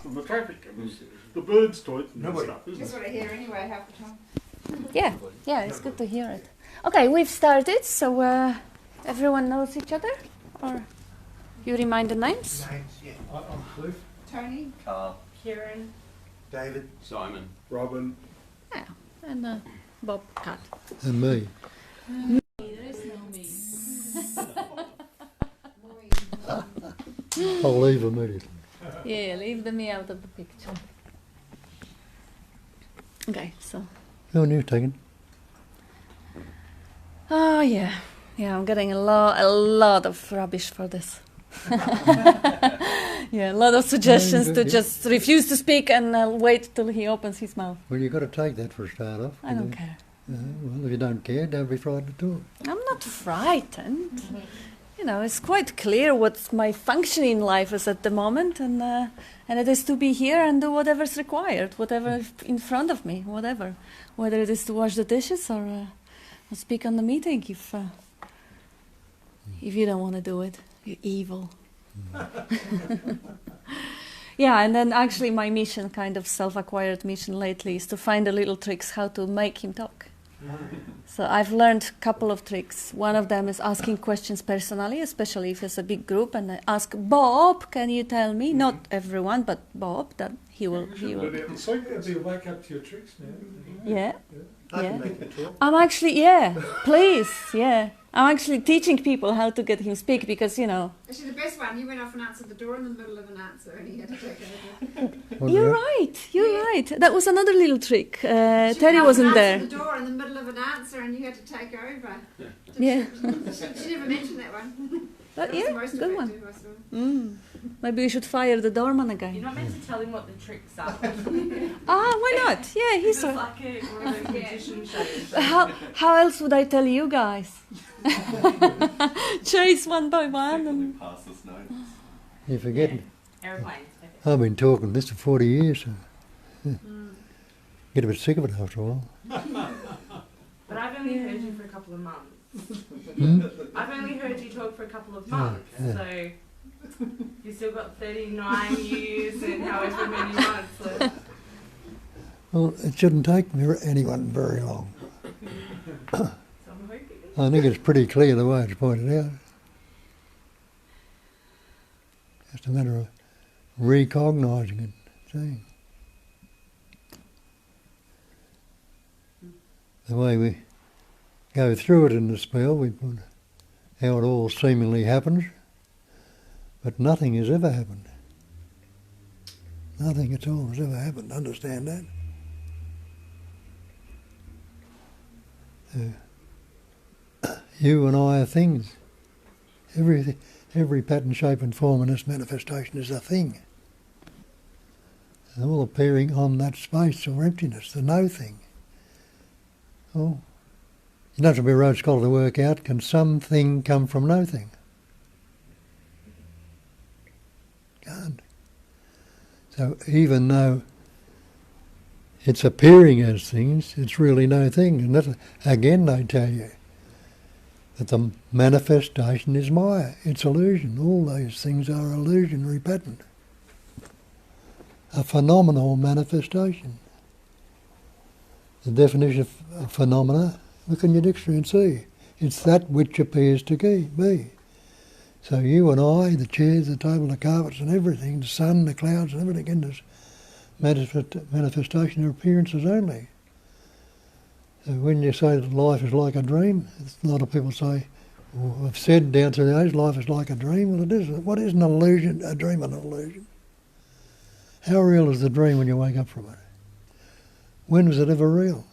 fast and the traffic and the birds tweeting and stuff, isn't That's what I hear anyway half the time. Yeah, it's good to hear it. Okay, we've started, so everyone knows each other? Or you remind the names? Yeah. I'm Cliff. Tony? Carl. Kieran? David. Simon. Robin. Yeah, and Bob Cat. And me. There is no me. I'll leave immediately. Yeah, leave the me out of the picture. Okay, so. How many have you taken? Oh yeah, I'm getting a lot of rubbish for this. Yeah, a lot of suggestions to just refuse to speak and wait till he opens his mouth. Well, you've got to take that for a start off. I don't care. Well, if you don't care, don't be frightened at all. I'm not frightened. You know, it's quite clear what my function in life is at the moment, and it is to be here and do whatever's required, whatever in front of me, whatever. Whether it is to wash the dishes or speak on the meeting, if you don't want to do it, you're evil. Yeah, and then actually my mission, kind of self-acquired mission lately, is to find the little tricks how to make him talk. So I've learned a couple of tricks. One of them is asking questions personally, especially if it's a big group, and I ask Bob, can you tell me? Not everyone, but Bob, that he will. It'd be a wake up to your tricks now. Yeah. I can make it talk. I'm actually, please, I'm actually teaching people how to get him speak because, you know. Actually, the best one, you went off and answered the door in the middle of an answer and he had to take over. You're right. That was another little trick. Terry wasn't there. She went off and answered the door in the middle of an answer and you had to take over. Yeah. She never mentioned that one. But That was the yeah, most good one. effective, I saw. Maybe we should fire the doorman again. You're not meant to tell him what the tricks are. Why not? Yeah, he's It's like one of those magician shows. How else would I tell you guys? Chase one by one. And Pass us notes. You're forgetting. Aeroplanes. I've been talking this for 40 years, so get a bit sick of it after a while. But I've only heard you for a couple of months. I've only heard you talk for a couple of months, so you've still got 39 years and however many months left. Well, it shouldn't take anyone very long. So I'm hoping. I think it's pretty clear the way it's pointed out. Just a matter of recognising it, seeing. The way we go through it in the spell, we put how it all seemingly happens, but nothing has ever happened. Nothing at all has ever happened. Understand that? You and I are things. Every pattern, shape and form in this manifestation is a thing. And all appearing on that space or emptiness, the no thing. Oh, you don't have to be a Rhodes Scholar to work out, can something come from nothing? Can't. So even though it's appearing as things, it's really no thing. And that, again, they tell you that the manifestation is Maya, it's illusion. All those things are illusionary pattern. A phenomenal manifestation. The definition of phenomena, look in your dictionary and see. It's that which appears to be. So you and I, the chairs, the table, the carpets and everything, the sun, the clouds and everything in this manifestation are appearances only. So when you say that life is like a dream, a lot of people say, or have said down through the age, life is like a dream. Well, it is. What is an illusion? A dream an illusion? How real is the dream when you wake up from it? When was it ever real?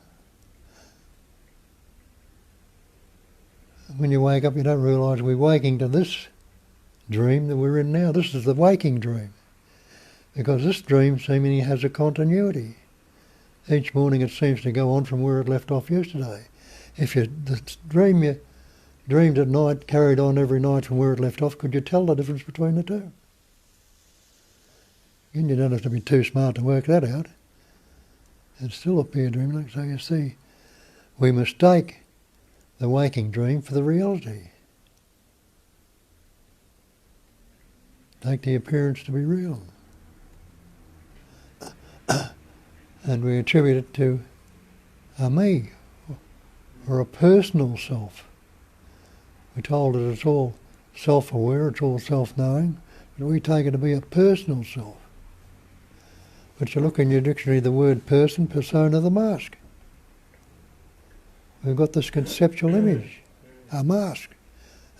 When you wake up, you don't realise we're waking to this dream that we're in now. This is the waking dream. Because this dream seemingly has a continuity. Each morning it seems to go on from where it left off yesterday. If the dream you dreamed at night carried on every night from where it left off, could you tell the difference between the two? Again, you don't have to be too smart to work that out. It's still appear dreamlike. So you see, we mistake the waking dream for the reality. Take the appearance to be real. and we attribute it to a me, or a personal self. We're told that it's all self-aware, it's all self-knowing, but we take it to be a personal self. But you look in your dictionary, the word person, persona, the mask. We've got this conceptual image, a mask,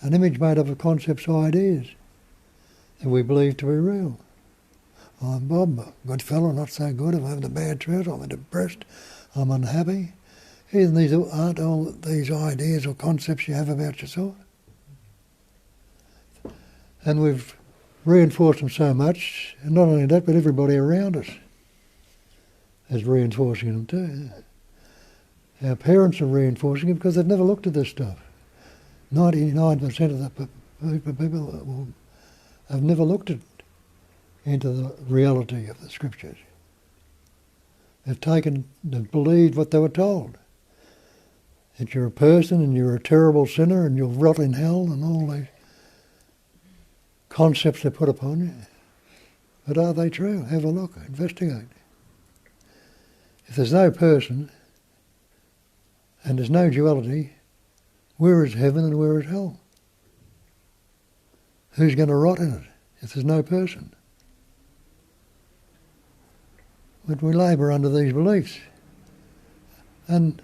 an image made up of concepts, ideas that we believe to be real. I'm Bob, a good fellow, not so good, I'm having a bad trip, I'm depressed, I'm unhappy. Aren't all these ideas or concepts you have about yourself? And we've reinforced them so much, and not only that, but everybody around us is reinforcing them too. Our parents are reinforcing it because they've never looked at this stuff. 99% of the people have never looked into the reality of the scriptures. They've believed what they were told. That you're a person and you're a terrible sinner and you'll rot in hell and all these concepts they put upon you. But are they true? Have a look, investigate. If there's no person and there's no duality, where is heaven and where is hell? Who's going to rot in it if there's no person? But we labour under these beliefs. And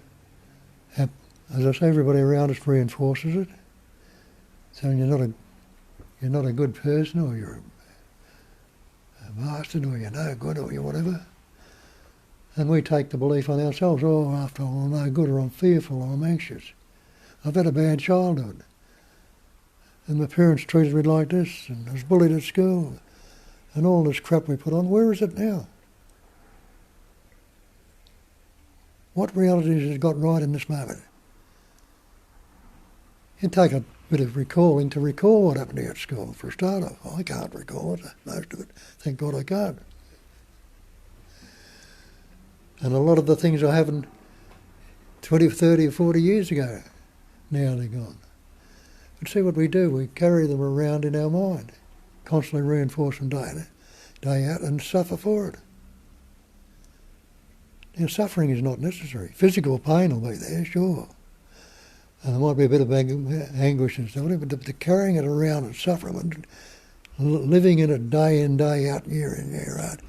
as I say, everybody around us reinforces it. So you're not a good person, or you're a bastard, or you're no good, or you're whatever. And we take the belief on ourselves, oh, after all, I'm no good, or I'm fearful, or I'm anxious. I've had a bad childhood. And my parents treated me like this, and I was bullied at school, and all this crap we put on. Where is it now? What realities has it got right in this moment? You take a bit of recalling to recall what happened to you at school, for a start off. I can't recall it, most of it. Thank God I can't. And a lot of the things I happened 20, 30 or 40 years ago, now they're gone. But see what we do, we carry them around in our mind, constantly reinforce them day out, and suffer for it. Now, suffering is not necessary. Physical pain will be there, sure. And there might be a bit of anguish and stuff, but the carrying it around and suffering and living in it day in, day out, year in, year out,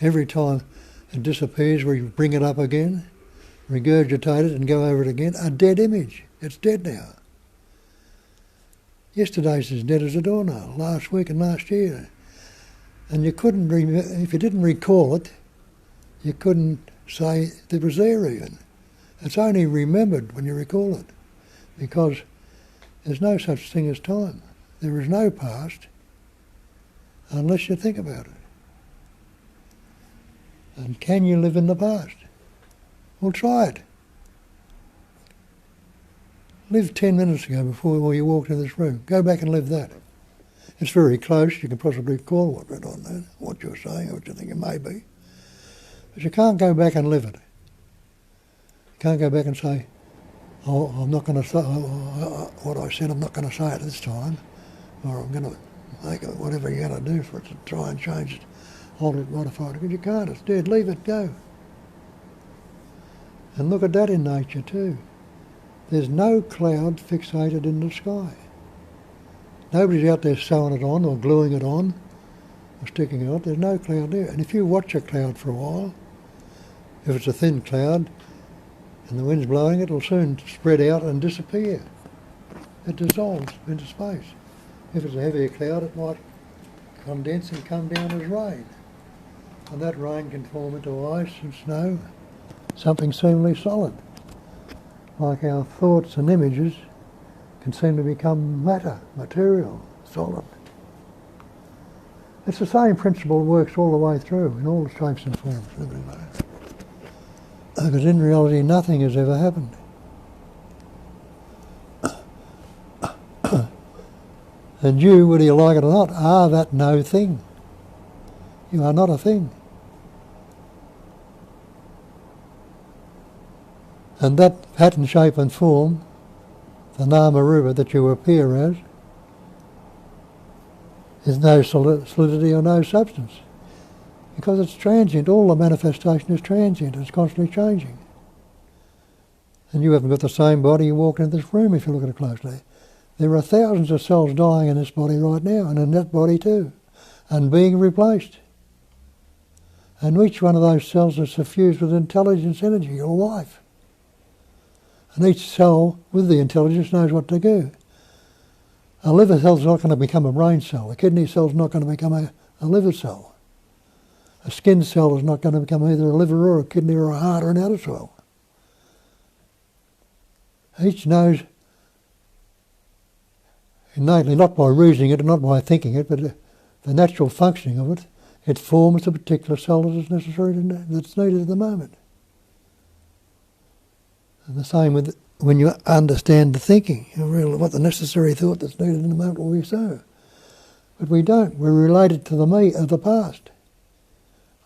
every time it disappears, we bring it up again, regurgitate it and go over it again. A dead image. It's dead now. Yesterday's as dead as a doornail, last week and last year. And you couldn't, if you didn't recall it, you couldn't say it was there even. It's only remembered when you recall it, because there's no such thing as time. There is no past unless you think about it. And can you live in the past? Well, try it. Live 10 minutes ago before you walked in this room. Go back and live that. It's very close. You can possibly recall what went on there, what you're saying, or what you think it may be. But you can't go back and live it. You can't go back and say, oh, I'm not going to say what I said, I'm not going to say it this time, or I'm going to make it whatever you're going to do for it to try and change it, alter it, modify it. Because you can't, it's dead. Leave it, go. And look at that in nature too. There's no cloud fixated in the sky. Nobody's out there sewing it on or gluing it on or sticking it on. There's no cloud there. And if you watch a cloud for a while, if it's a thin cloud and the wind's blowing, it'll soon spread out and disappear. It dissolves into space. If it's a heavier cloud, it might condense and come down as rain. And that rain can form into ice and snow, something seemingly solid. Like our thoughts and images can seem to become matter, material, solid. It's the same principle that works all the way through, in all the shapes and forms, everywhere. Because in reality, nothing has ever happened. And you, whether you like it or not, are that no thing. You are not a thing. And that pattern, shape and form, the nama rupa that you appear as, is no solidity or no substance. Because it's transient. All the manifestation is transient. It's constantly changing. And you haven't got the same body you walk into this room if you look at it closely. There are thousands of cells dying in this body right now, and in that body too, and being replaced. And each one of those cells is suffused with intelligence, energy, or life. And each cell with the intelligence knows what to do. A liver cell's not going to become a brain cell. A kidney cell's not going to become a liver cell. A skin cell is not going to become either a liver or a kidney or a heart or an outer cell. Each knows innately, not by reasoning it, not by thinking it, but the natural functioning of it, it forms the particular cell that is necessary, that's needed at the moment. And the same with when you understand the thinking, you realize what the necessary thought that's needed in the moment will be so. But we don't. We're related to the me of the past.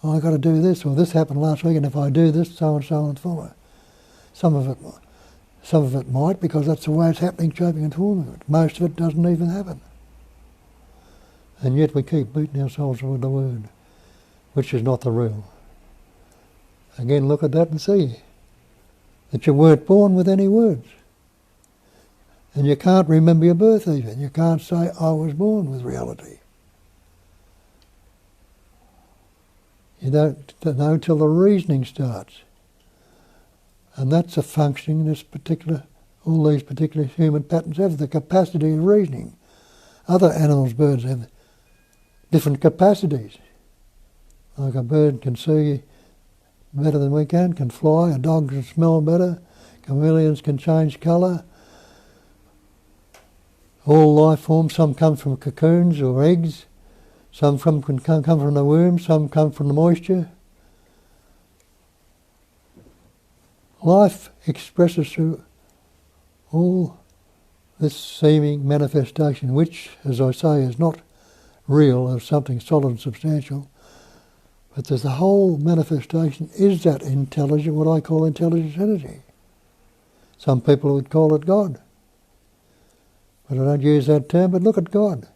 Oh, I've got to do this, or this happened last week, and if I do this, so and so and follow. Some of it might, because that's the way it's happening, shaping and forming it. Most of it doesn't even happen. And yet we keep beating ourselves with the word, which is not the real. Again, look at that and see that you weren't born with any words. And you can't remember your birth even. You can't say, I was born with reality. You don't know till the reasoning starts. And that's a functioning all these particular human patterns have the capacity of reasoning. Other animals, birds have different capacities. Like a bird can see better than we can fly, a dog can smell better, chameleons can change colour. All life forms, some come from cocoons or eggs, some can come from the womb, some come from the moisture. Life expresses through all this seeming manifestation, which, as I say, is not real, as something solid and substantial, but there's the whole manifestation is that intelligent, what I call intelligence energy. Some people would call it God. But I don't use that term, but look at God.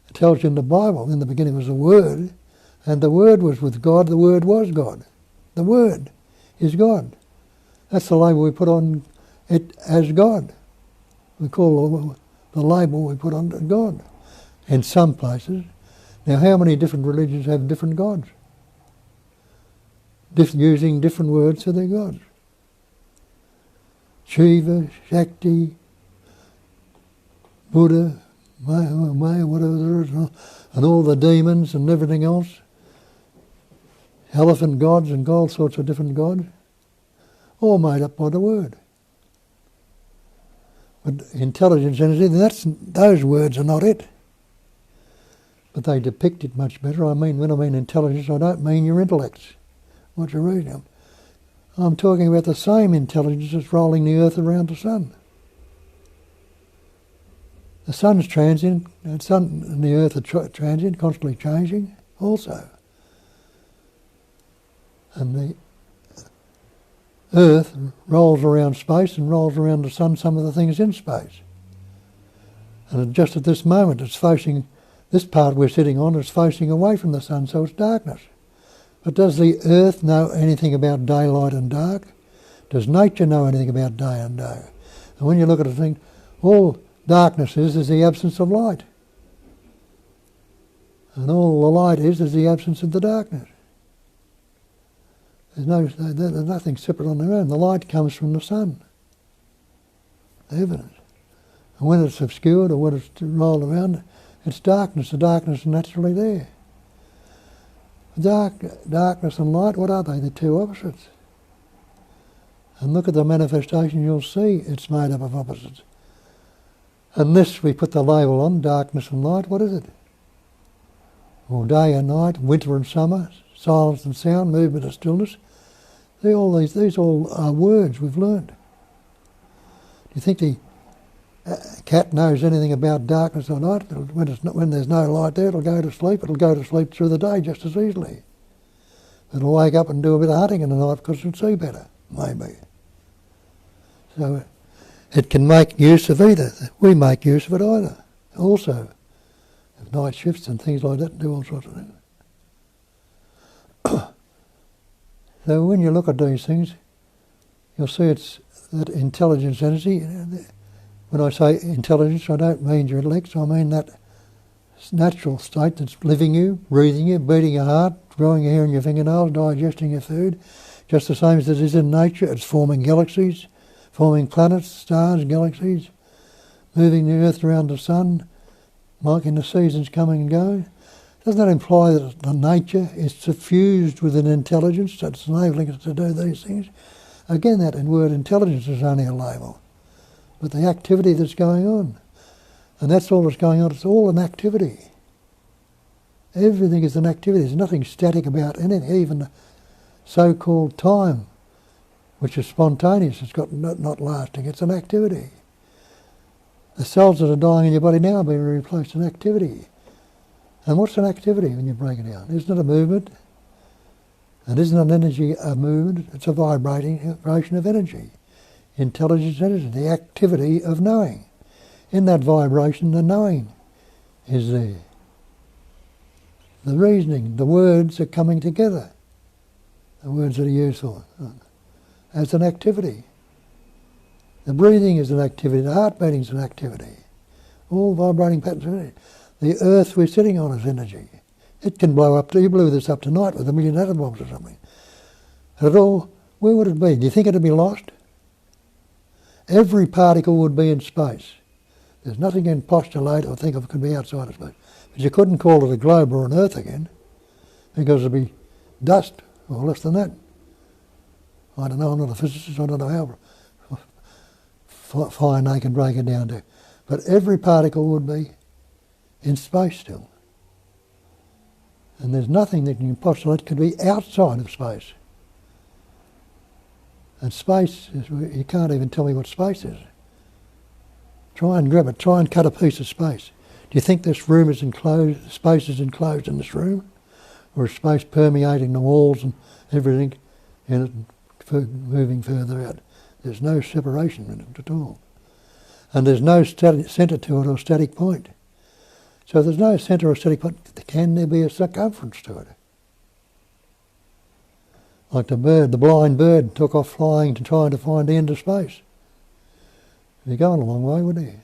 It tells you in the Bible, in the beginning was the Word, and the Word was with God, the Word was God. The Word is God. That's the label we put on it as God. We call the label we put on God in some places. Now, how many different religions have different gods? Using different words for their gods. Shiva, Shakti, Buddha, Maya, whatever there is, and all the demons and everything else. Elephant gods and all sorts of different gods. All made up by the word. But intelligence energy, those words are not it. But they depict it much better. When I mean intelligence, I don't mean your intellects, what you're reading. I'm talking about the same intelligence that's rolling the earth around the sun. The sun's transient, the sun and the earth are transient, constantly changing also. And the earth rolls around space and rolls around the sun, some of the things in space. And just at this moment it's facing, this part we're sitting on is facing away from the sun, so it's darkness. But does the earth know anything about daylight and dark? Does nature know anything about day and day? And when you look at a thing, all darkness is the absence of light. And all the light is the absence of the darkness. There's nothing separate on their own. The light comes from the sun. The evidence. And when it's obscured or when it's rolled around, it's darkness. The darkness is naturally there. Darkness and light, what are they? They're two opposites. And look at the manifestation, you'll see it's made up of opposites. Unless we put the label on, darkness and light, what is it? Well, day and night, winter and summer, silence and sound, movement and stillness. These all are words we've learned. Do you think the cat knows anything about darkness or night? When there's no light there, it'll go to sleep. It'll go to sleep through the day just as easily. It'll wake up and do a bit of hunting in the night because it'll see better, maybe. So it can make use of either. We make use of it either, also. Of night shifts and things like that, do all sorts of things. So when you look at these things, you'll see it's that intelligence energy. When I say intelligence, I don't mean your intellect, I mean that natural state that's living you, breathing you, beating your heart, growing your hair in your fingernails, digesting your food, just the same as it is in nature. It's forming galaxies, forming planets, stars, galaxies, moving the earth around the sun, marking the seasons coming and going. Doesn't that imply that the nature is suffused with an intelligence that's enabling us to do these things? Again, that word intelligence is only a label, but the activity that's going on. And that's all that's going on. It's all an activity. Everything is an activity. There's nothing static about anything, even the so-called time, which is spontaneous. It's got not lasting. It's an activity. The cells that are dying in your body now are being replaced in activity. And what's an activity when you break it down? Isn't it a movement? And isn't an energy a movement? It's a vibration of energy. Intelligence energy, the activity of knowing. In that vibration, the knowing is there. The reasoning, the words are coming together. The words that are useful as an activity. The breathing is an activity, the heart beating is an activity. All vibrating patterns of energy. The earth we're sitting on is energy. It can blow up, you blew this up tonight with 1 million atom bombs or something. And it all, where would it be? Do you think it'd be lost? Every particle would be in space. There's nothing you can postulate or think of could be outside of space. But you couldn't call it a globe or an earth again, because it'd be dust, or less than that. I don't know, I'm not a physicist, I don't know how fine they can break it down to. But every particle would be in space still. And there's nothing that you can postulate could be outside of space. And space, you can't even tell me what space is. Try and grab it, try and cut a piece of space. Do you think this room is enclosed, space is enclosed in this room? Or is space permeating the walls and everything in it, moving further out? There's no separation in it at all. And there's no centre to it or static point. So if there's no centre or static point, can there be a circumference to it? Like the bird, the blind bird took off flying to try to find the end of space. You're going a long way, wouldn't you?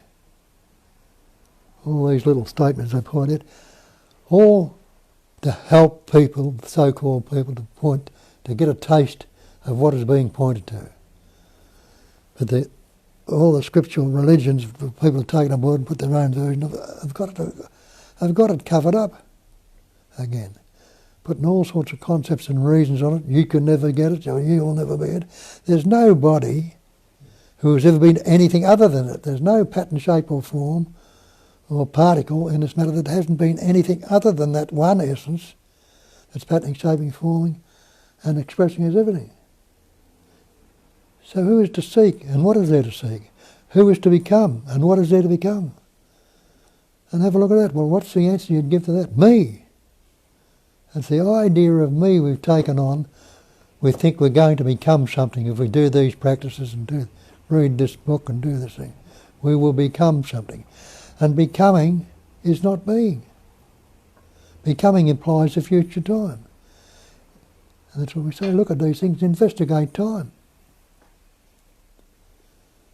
All these little statements I point out, all to help people, so-called people, to get a taste of what is being pointed to. But all the scriptural religions, people have taken on board and put their own version of it, have got it covered up again. Putting all sorts of concepts and reasons on it. You can never get it, or you'll never be it. There's nobody who has ever been anything other than it. There's no pattern, shape or form or particle in this matter that hasn't been anything other than that one essence that's patterning, shaping, forming and expressing as everything. So who is to seek and what is there to seek? Who is to become and what is there to become? And have a look at that. Well, what's the answer you'd give to that? Me. It's the idea of me we've taken on. We think we're going to become something if we do these practices and read this book and do this thing. We will become something. And becoming is not being. Becoming implies a future time. And that's what we say, look at these things, investigate time.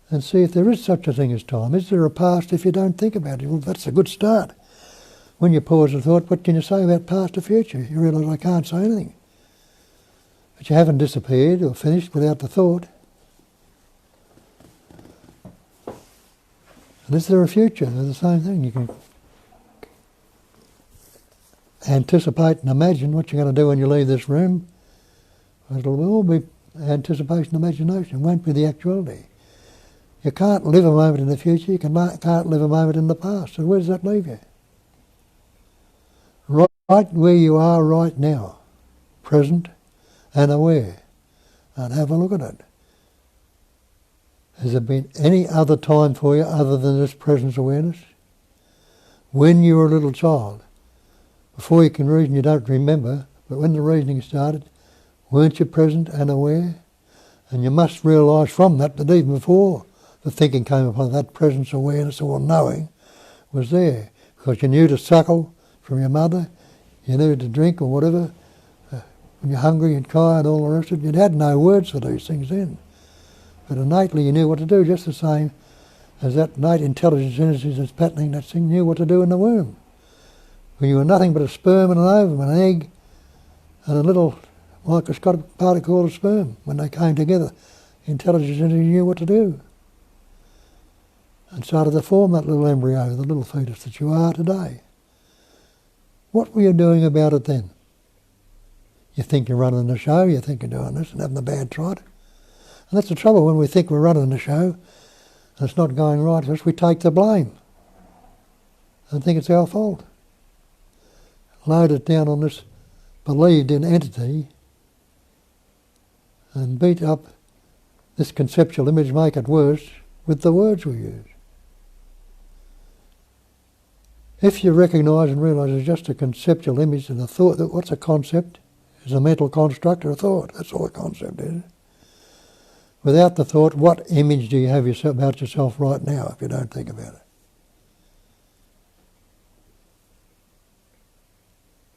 And see if there is such a thing as time. Is there a past if you don't think about it? Well, that's a good start. When you pause and thought, what can you say about past or future? You realise I can't say anything. But you haven't disappeared or finished without the thought. And is there a future? They're the same thing. You can anticipate and imagine what you're going to do when you leave this room. It'll all be anticipation, imagination. It won't be the actuality. You can't live a moment in the future. You can't live a moment in the past. So where does that leave you? Right where you are right now, present and aware, and have a look at it. Has there been any other time for you other than this presence awareness? When you were a little child, before you can reason you don't remember, but when the reasoning started, weren't you present and aware? And you must realise from that even before the thinking came upon that presence awareness or knowing was there, because you knew to suckle from your mother, you knew to drink or whatever, when you're hungry and tired, all the rest of it. You'd had no words for these things then. But innately you knew what to do, just the same as that innate intelligence energy that's patterning that thing knew what to do in the womb. When you were nothing but a sperm and an ovum, an egg, and a little microscopic particle of sperm. When they came together, intelligence energy knew what to do. And started to form that little embryo, the little fetus that you are today. What were you doing about it then? You think you're running the show, you think you're doing this and having a bad trot. And that's the trouble when we think we're running the show and it's not going right for us, we take the blame and think it's our fault. Load it down on this believed in entity and beat up this conceptual image, make it worse with the words we use. If you recognise and realise it's just a conceptual image and a thought, what's a concept? It's a mental construct or a thought. That's all a concept is. Without the thought, what image do you have about yourself right now if you don't think about it?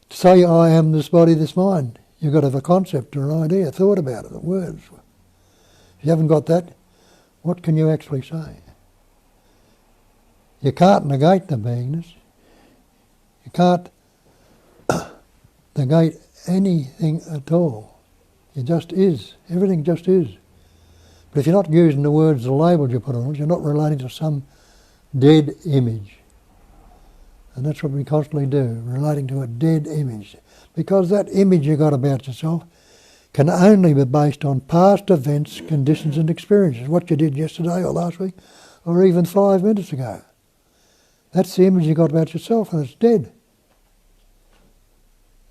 To say I am this body, this mind, you've got to have a concept or an idea, a thought about it, words. If you haven't got that, what can you actually say? You can't negate the beingness. You can't negate anything at all. It just is. Everything just is. But if you're not using the words, the labels you put on it, you're not relating to some dead image. And that's what we constantly do, relating to a dead image. Because that image you got about yourself can only be based on past events, conditions and experiences, what you did yesterday or last week, or even 5 minutes ago. That's the image you got about yourself, and it's dead.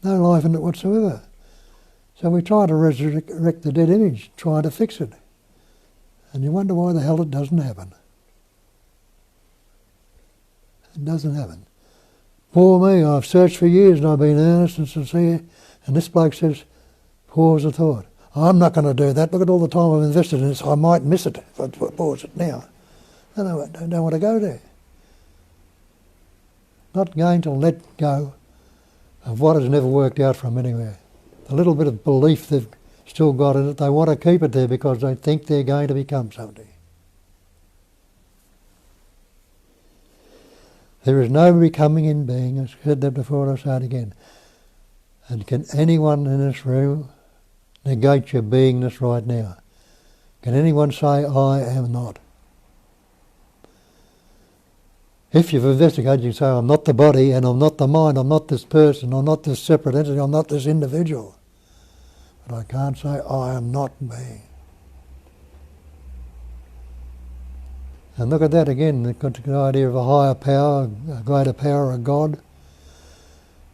No life in it whatsoever. So we try to resurrect the dead image, try to fix it. And you wonder why the hell it doesn't happen. It doesn't happen. Poor me, I've searched for years and I've been earnest and sincere, and this bloke says, pause a thought. I'm not going to do that. Look at all the time I've invested in this. I might miss it if I pause it now. I don't want to go there. Not going to let go of what has never worked out from anywhere. The little bit of belief they've still got in it, they want to keep it there because they think they're going to become something. There is no becoming in being. I said that before, I'll say it again. And can anyone in this room negate your beingness right now? Can anyone say, I am not? If you've investigated, you say, I'm not the body and I'm not the mind, I'm not this person, I'm not this separate entity, I'm not this individual. But I can't say, I am not being. And look at that again, the idea of a higher power, a greater power, a God.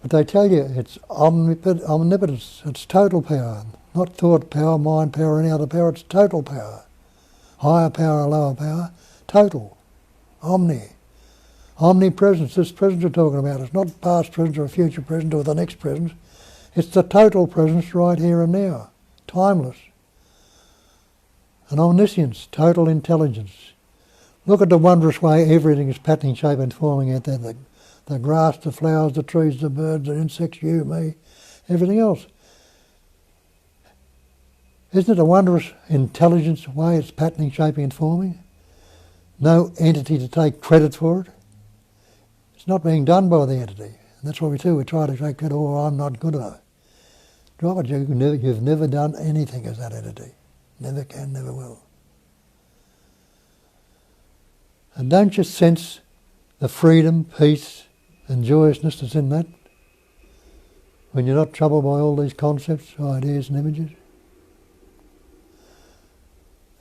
But they tell you it's omnipotence, it's total power, not thought power, mind power, any other power, it's total power. Higher power, lower power, total, omni. Omnipresence, this presence we're talking about, it's not past presence or a future present or the next presence. It's the total presence right here and now, timeless. An omniscience, total intelligence. Look at the wondrous way everything is patterning, shape and forming out there. The grass, the flowers, the trees, the birds, the insects, you, me, everything else. Isn't it a wondrous intelligence way it's patterning, shaping and forming? No entity to take credit for it. It's not being done by the entity. And that's what we do. We try to take credit, oh, I'm not good enough. Drop it, you've never done anything as that entity. Never can, never will. And don't you sense the freedom, peace and joyousness that's in that? When you're not troubled by all these concepts, ideas and images?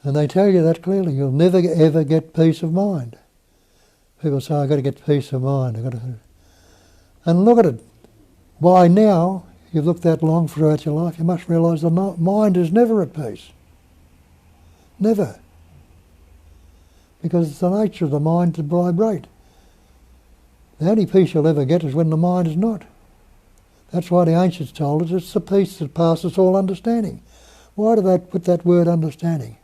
And they tell you that clearly. You'll never ever get peace of mind. People say, I've got to get peace of mind. And look at it. By now, you've looked that long throughout your life, you must realise the mind is never at peace. Never. Because it's the nature of the mind to vibrate. The only peace you'll ever get is when the mind is not. That's why the ancients told us it's the peace that passes all understanding. Why do they put that word understanding?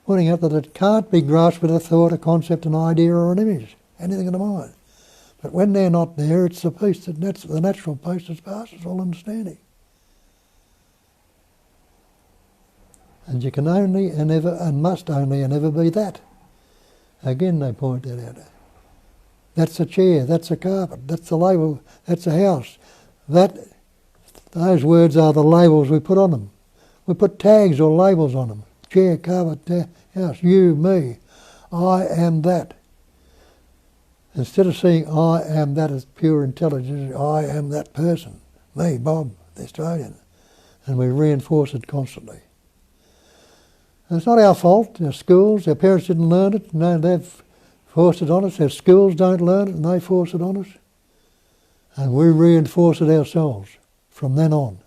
Pointing out that it can't be grasped with a thought, a concept, an idea or an image, anything in the mind. But when they're not there, it's the peace, the natural peace that passes all understanding. And you can only and ever and must only and ever be that. Again they point that out. That's a chair, that's a carpet, that's a label, that's a house. Those words are the labels we put on them. We put tags or labels on them. Chair, carpet, house, you, me. I am that. Instead of seeing I am that as pure intelligence, I am that person. Me, Bob, the Australian. And we reinforce it constantly. And it's not our fault. Our schools, our parents didn't learn it. No, they've forced it on us. Our schools don't learn it and they force it on us. And we reinforce it ourselves from then on.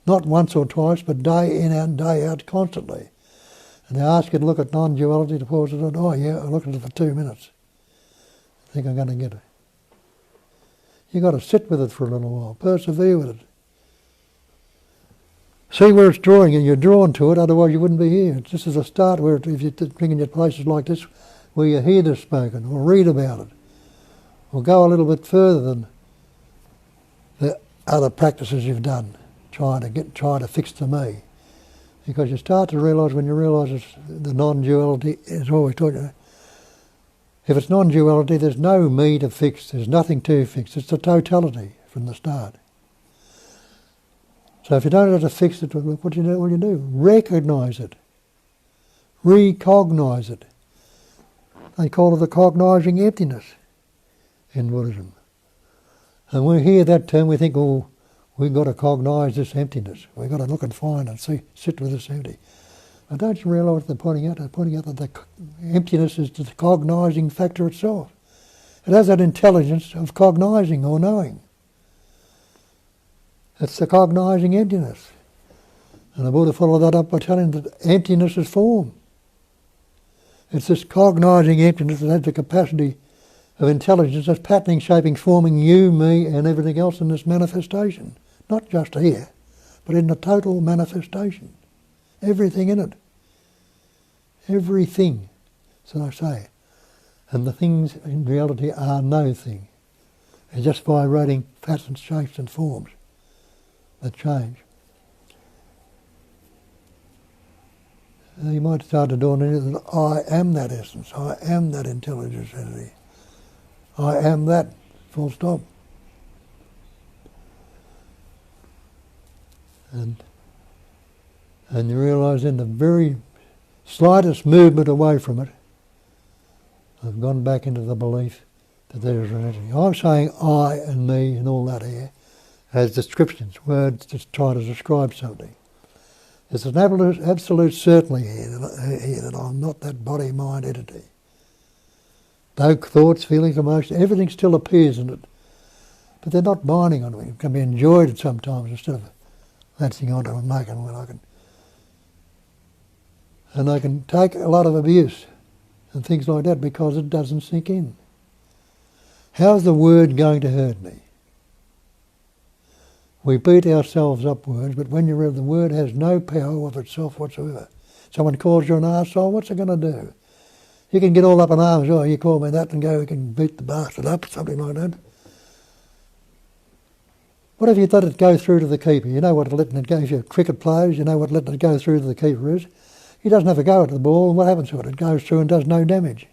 Not once or twice, but day in and day out constantly. And they ask you to look at non-duality, to pause it on. Oh yeah, I'll look at it for 2 minutes. I think I'm going to get it. You've got to sit with it for a little while. Persevere with it. See where it's drawing you. You're drawn to it, otherwise you wouldn't be here. It's just as a start where if you're bringing you places like this, where you hear this spoken, or read about it, or go a little bit further than the other practices you've done, trying to fix the me. Because you start to realise, when you realise the non-duality is always talking. If it's non-duality, there's no me to fix, there's nothing to fix, it's the totality from the start. So if you don't have to fix it, what do you do? Recognise it. Recognise it. They call it the cognising emptiness in Buddhism. And when we hear that term, we think, oh, we've got to cognise this emptiness. We've got to look and find and sit with this empty. But don't you realise what they're pointing out? They're pointing out that the emptiness is the cognising factor itself. It has that intelligence of cognising or knowing. It's the cognising emptiness. And the Buddha followed that up by telling that emptiness is form. It's this cognising emptiness that has the capacity of intelligence that's patterning, shaping, forming you, me and everything else in this manifestation. Not just here, but in the total manifestation. Everything in it. Everything, so I say. And the things in reality are no thing. They're just vibrating patterns, shapes and forms that change. And you might start to dawn into that I am that essence, I am that intelligence entity. I am that, full stop. And you realise in the very slightest movement away from it, I've gone back into the belief that there is an entity. I'm saying I and me and all that here as descriptions, words that try to describe something. There's an absolute certainty here that I'm not that body, mind entity. Though thoughts, feelings, emotions, everything still appears in it. But they're not binding on me. It can be enjoyed sometimes instead of latching onto and making when I can. And I can take a lot of abuse and things like that because it doesn't sink in. How's the word going to hurt me? We beat ourselves up words, but when you read the word has no power of itself whatsoever. Someone calls you an arsehole, what's it going to do? You can get all up in arms, oh, you call me that, and go, you can beat the bastard up, something like that. What if you let it go through to the keeper? You know what letting it go, if you're cricket players, you know what letting it go through to the keeper is. He doesn't have a go at the ball, and what happens to it? It goes through and does no damage.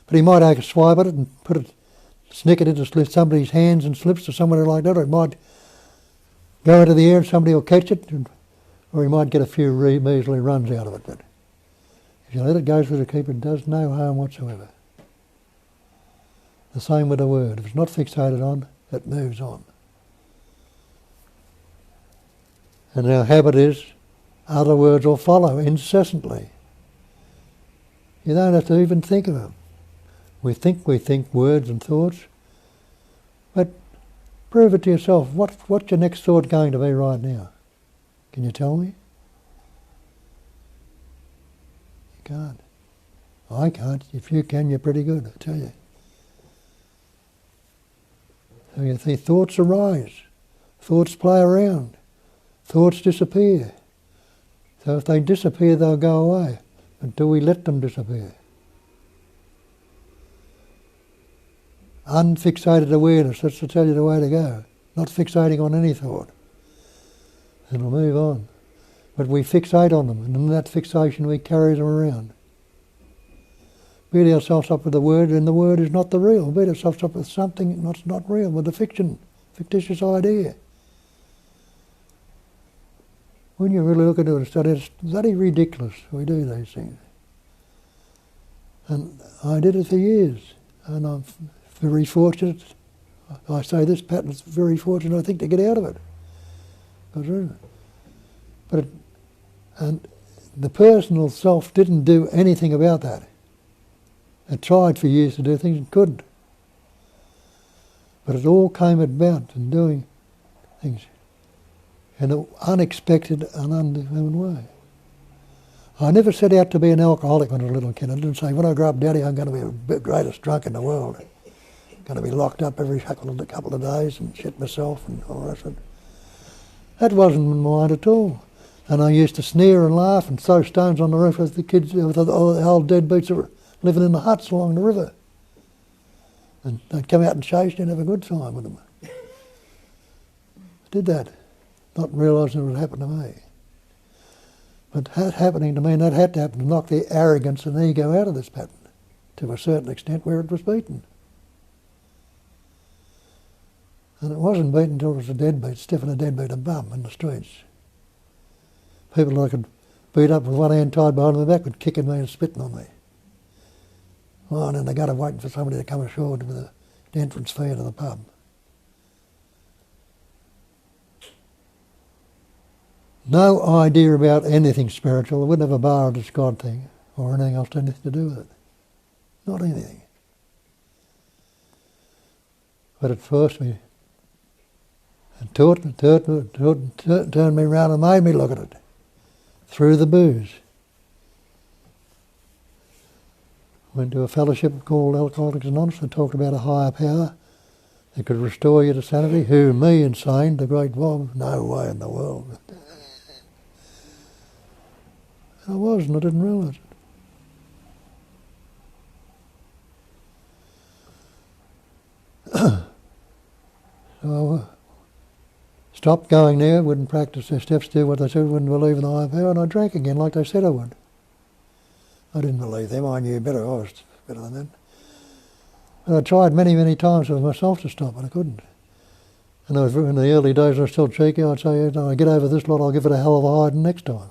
But he might take a swipe at it and snick it into somebody's hands and slips or somewhere like that, or it might go into the air and somebody will catch it, or he might get a few measly runs out of it. But if you let it go through the keeper, it does no harm whatsoever. The same with a word. If it's not fixated on, it moves on. And our habit is, other words will follow incessantly. You don't have to even think of them. We think words and thoughts, but prove it to yourself. What's your next thought going to be right now? Can you tell me? You can't. I can't. If you can, you're pretty good, I tell you. So you see, thoughts arise. Thoughts play around. Thoughts disappear. So if they disappear, they'll go away. But do we let them disappear? Unfixated awareness, that's to tell you the way to go. Not fixating on any thought. And we'll move on. But we fixate on them, and in that fixation we carry them around. Beat ourselves up with the word, and the word is not the real. Beat ourselves up with something that's not real, with a fictitious idea. When you really look into it and study it, it's bloody ridiculous we do these things. And I did it for years, and I'm very fortunate. I say this pattern's very fortunate, I think, to get out of it. And the personal self didn't do anything about that. It tried for years to do things and couldn't. But it all came about in doing things in an unexpected and undetermined way. I never set out to be an alcoholic when I was a little kid. I didn't say, when I grow up, Daddy, I'm going to be the greatest drunk in the world. I'm going to be locked up every couple of days and shit myself and all that sort. That wasn't in my mind at all. And I used to sneer and laugh and throw stones on the roof of the kids, with the old deadbeats that were living in the huts along the river. And they'd come out and chase you and have a good time with them. I did that, not realising it would happen to me. But that happening to me, and that had to happen to knock the arrogance and ego out of this pattern, to a certain extent where it was beaten. And it wasn't beaten until it was a deadbeat, stiffing a deadbeat a bum in the streets. People that I could beat up with one hand tied behind my back would kick at me and spitting on me. Lying in the gutter waiting for somebody to come ashore with the entrance fee to the pub. No idea about anything spiritual. I wouldn't have a bar of this God thing or anything else to anything to do with it. Not anything. But it forced me and turned me around and made me look at it through the booze. Went to a fellowship called Alcoholics Anonymous and talked about a higher power that could restore you to sanity. Who, me, insane, the great Bob? No way in the world. I was, and I didn't realise it. So I stopped going there, wouldn't practice their steps, do what they said, wouldn't believe in the higher power, and I drank again like they said I would. I didn't believe them, I knew better, I was better than that. And I tried many, many times with myself to stop, but I couldn't. And I was, in the early days I was still cheeky, I'd say, when I get over this lot, I'll give it a hell of a hiding next time.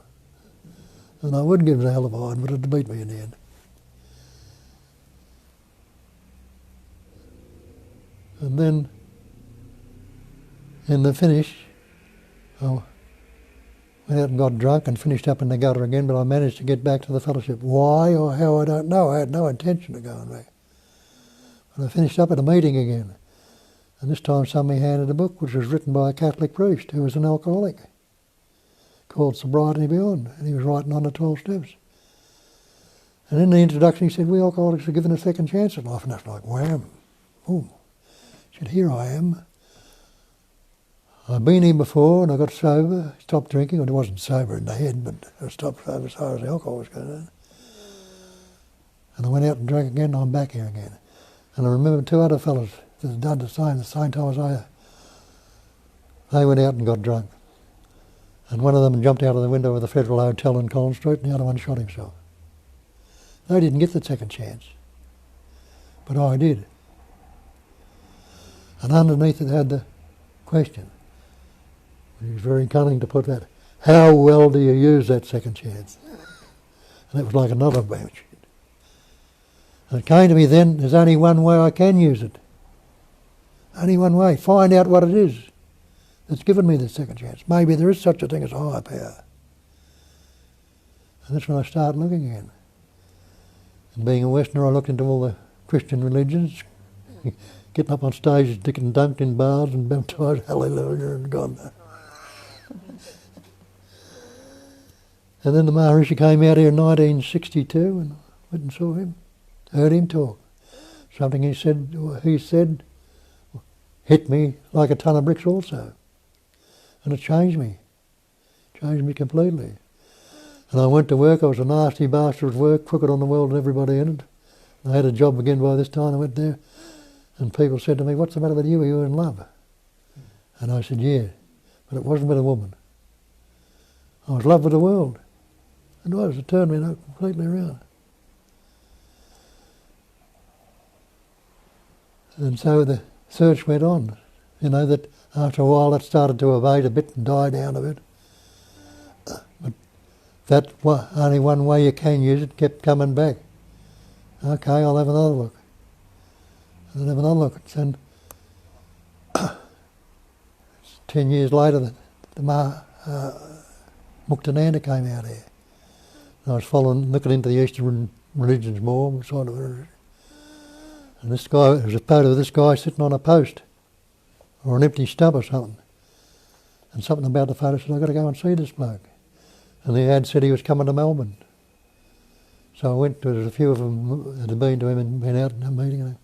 And I wouldn't give it a hell of a hiding, but it'd beat me in the end. And then, in the finish, I went out and got drunk and finished up in the gutter again, but I managed to get back to the fellowship. Why or how, I don't know. I had no intention of going back. But I finished up at a meeting again. And this time somebody handed a book which was written by a Catholic priest who was an alcoholic, called Sobriety Beyond, and he was writing on the 12 steps. And in the introduction he said, we alcoholics are given a second chance at life. And that's like, wham. Boom. He said, here I am. I've been here before and I got sober, stopped drinking. Well, I wasn't sober in the head, but I stopped sober as far as the alcohol was concerned. And I went out and drank again, and I'm back here again. And I remember two other fellows that had done the same time as I. They went out and got drunk. And one of them jumped out of the window of the Federal Hotel in Collins Street, and the other one shot himself. They didn't get the second chance, but I did. And underneath it had the question. He was very cunning to put that. How well do you use that second chance? And it was like another bench. And it came to me then, there's only one way I can use it. Only one way. Find out what it is that's given me this second chance. Maybe there is such a thing as a higher power. And that's when I started looking again. And being a Westerner, I looked into all the Christian religions, getting up on stage, getting dunked in bars and baptised, hallelujah, and God. And then the Maharishi came out here in 1962 and I went and saw him, heard him talk. Something he said hit me like a ton of bricks also. And it changed me completely. And I went to work, I was a nasty bastard at work, crooked on the world and everybody in it. I had a job again by this time, I went there, and people said to me, what's the matter with you, are you in love? And I said, yeah, but it wasn't with a woman. I was in love with the world. It was. It turned me completely around. And so the search went on. You know, that after a while it started to abate a bit and die down a bit. But that only one way you can use it kept coming back. Okay, I'll have another look. I'll have another look. And 10 years later, the Muktananda came out here. And I was looking into the Eastern religions more, sort of. And this guy, there was a photo of this guy sitting on a post, or an empty stub or something. And something about the photo said, I've got to go and see this bloke. And the ad said he was coming to Melbourne. So I went to, a few of them that had been to him and been out in a meeting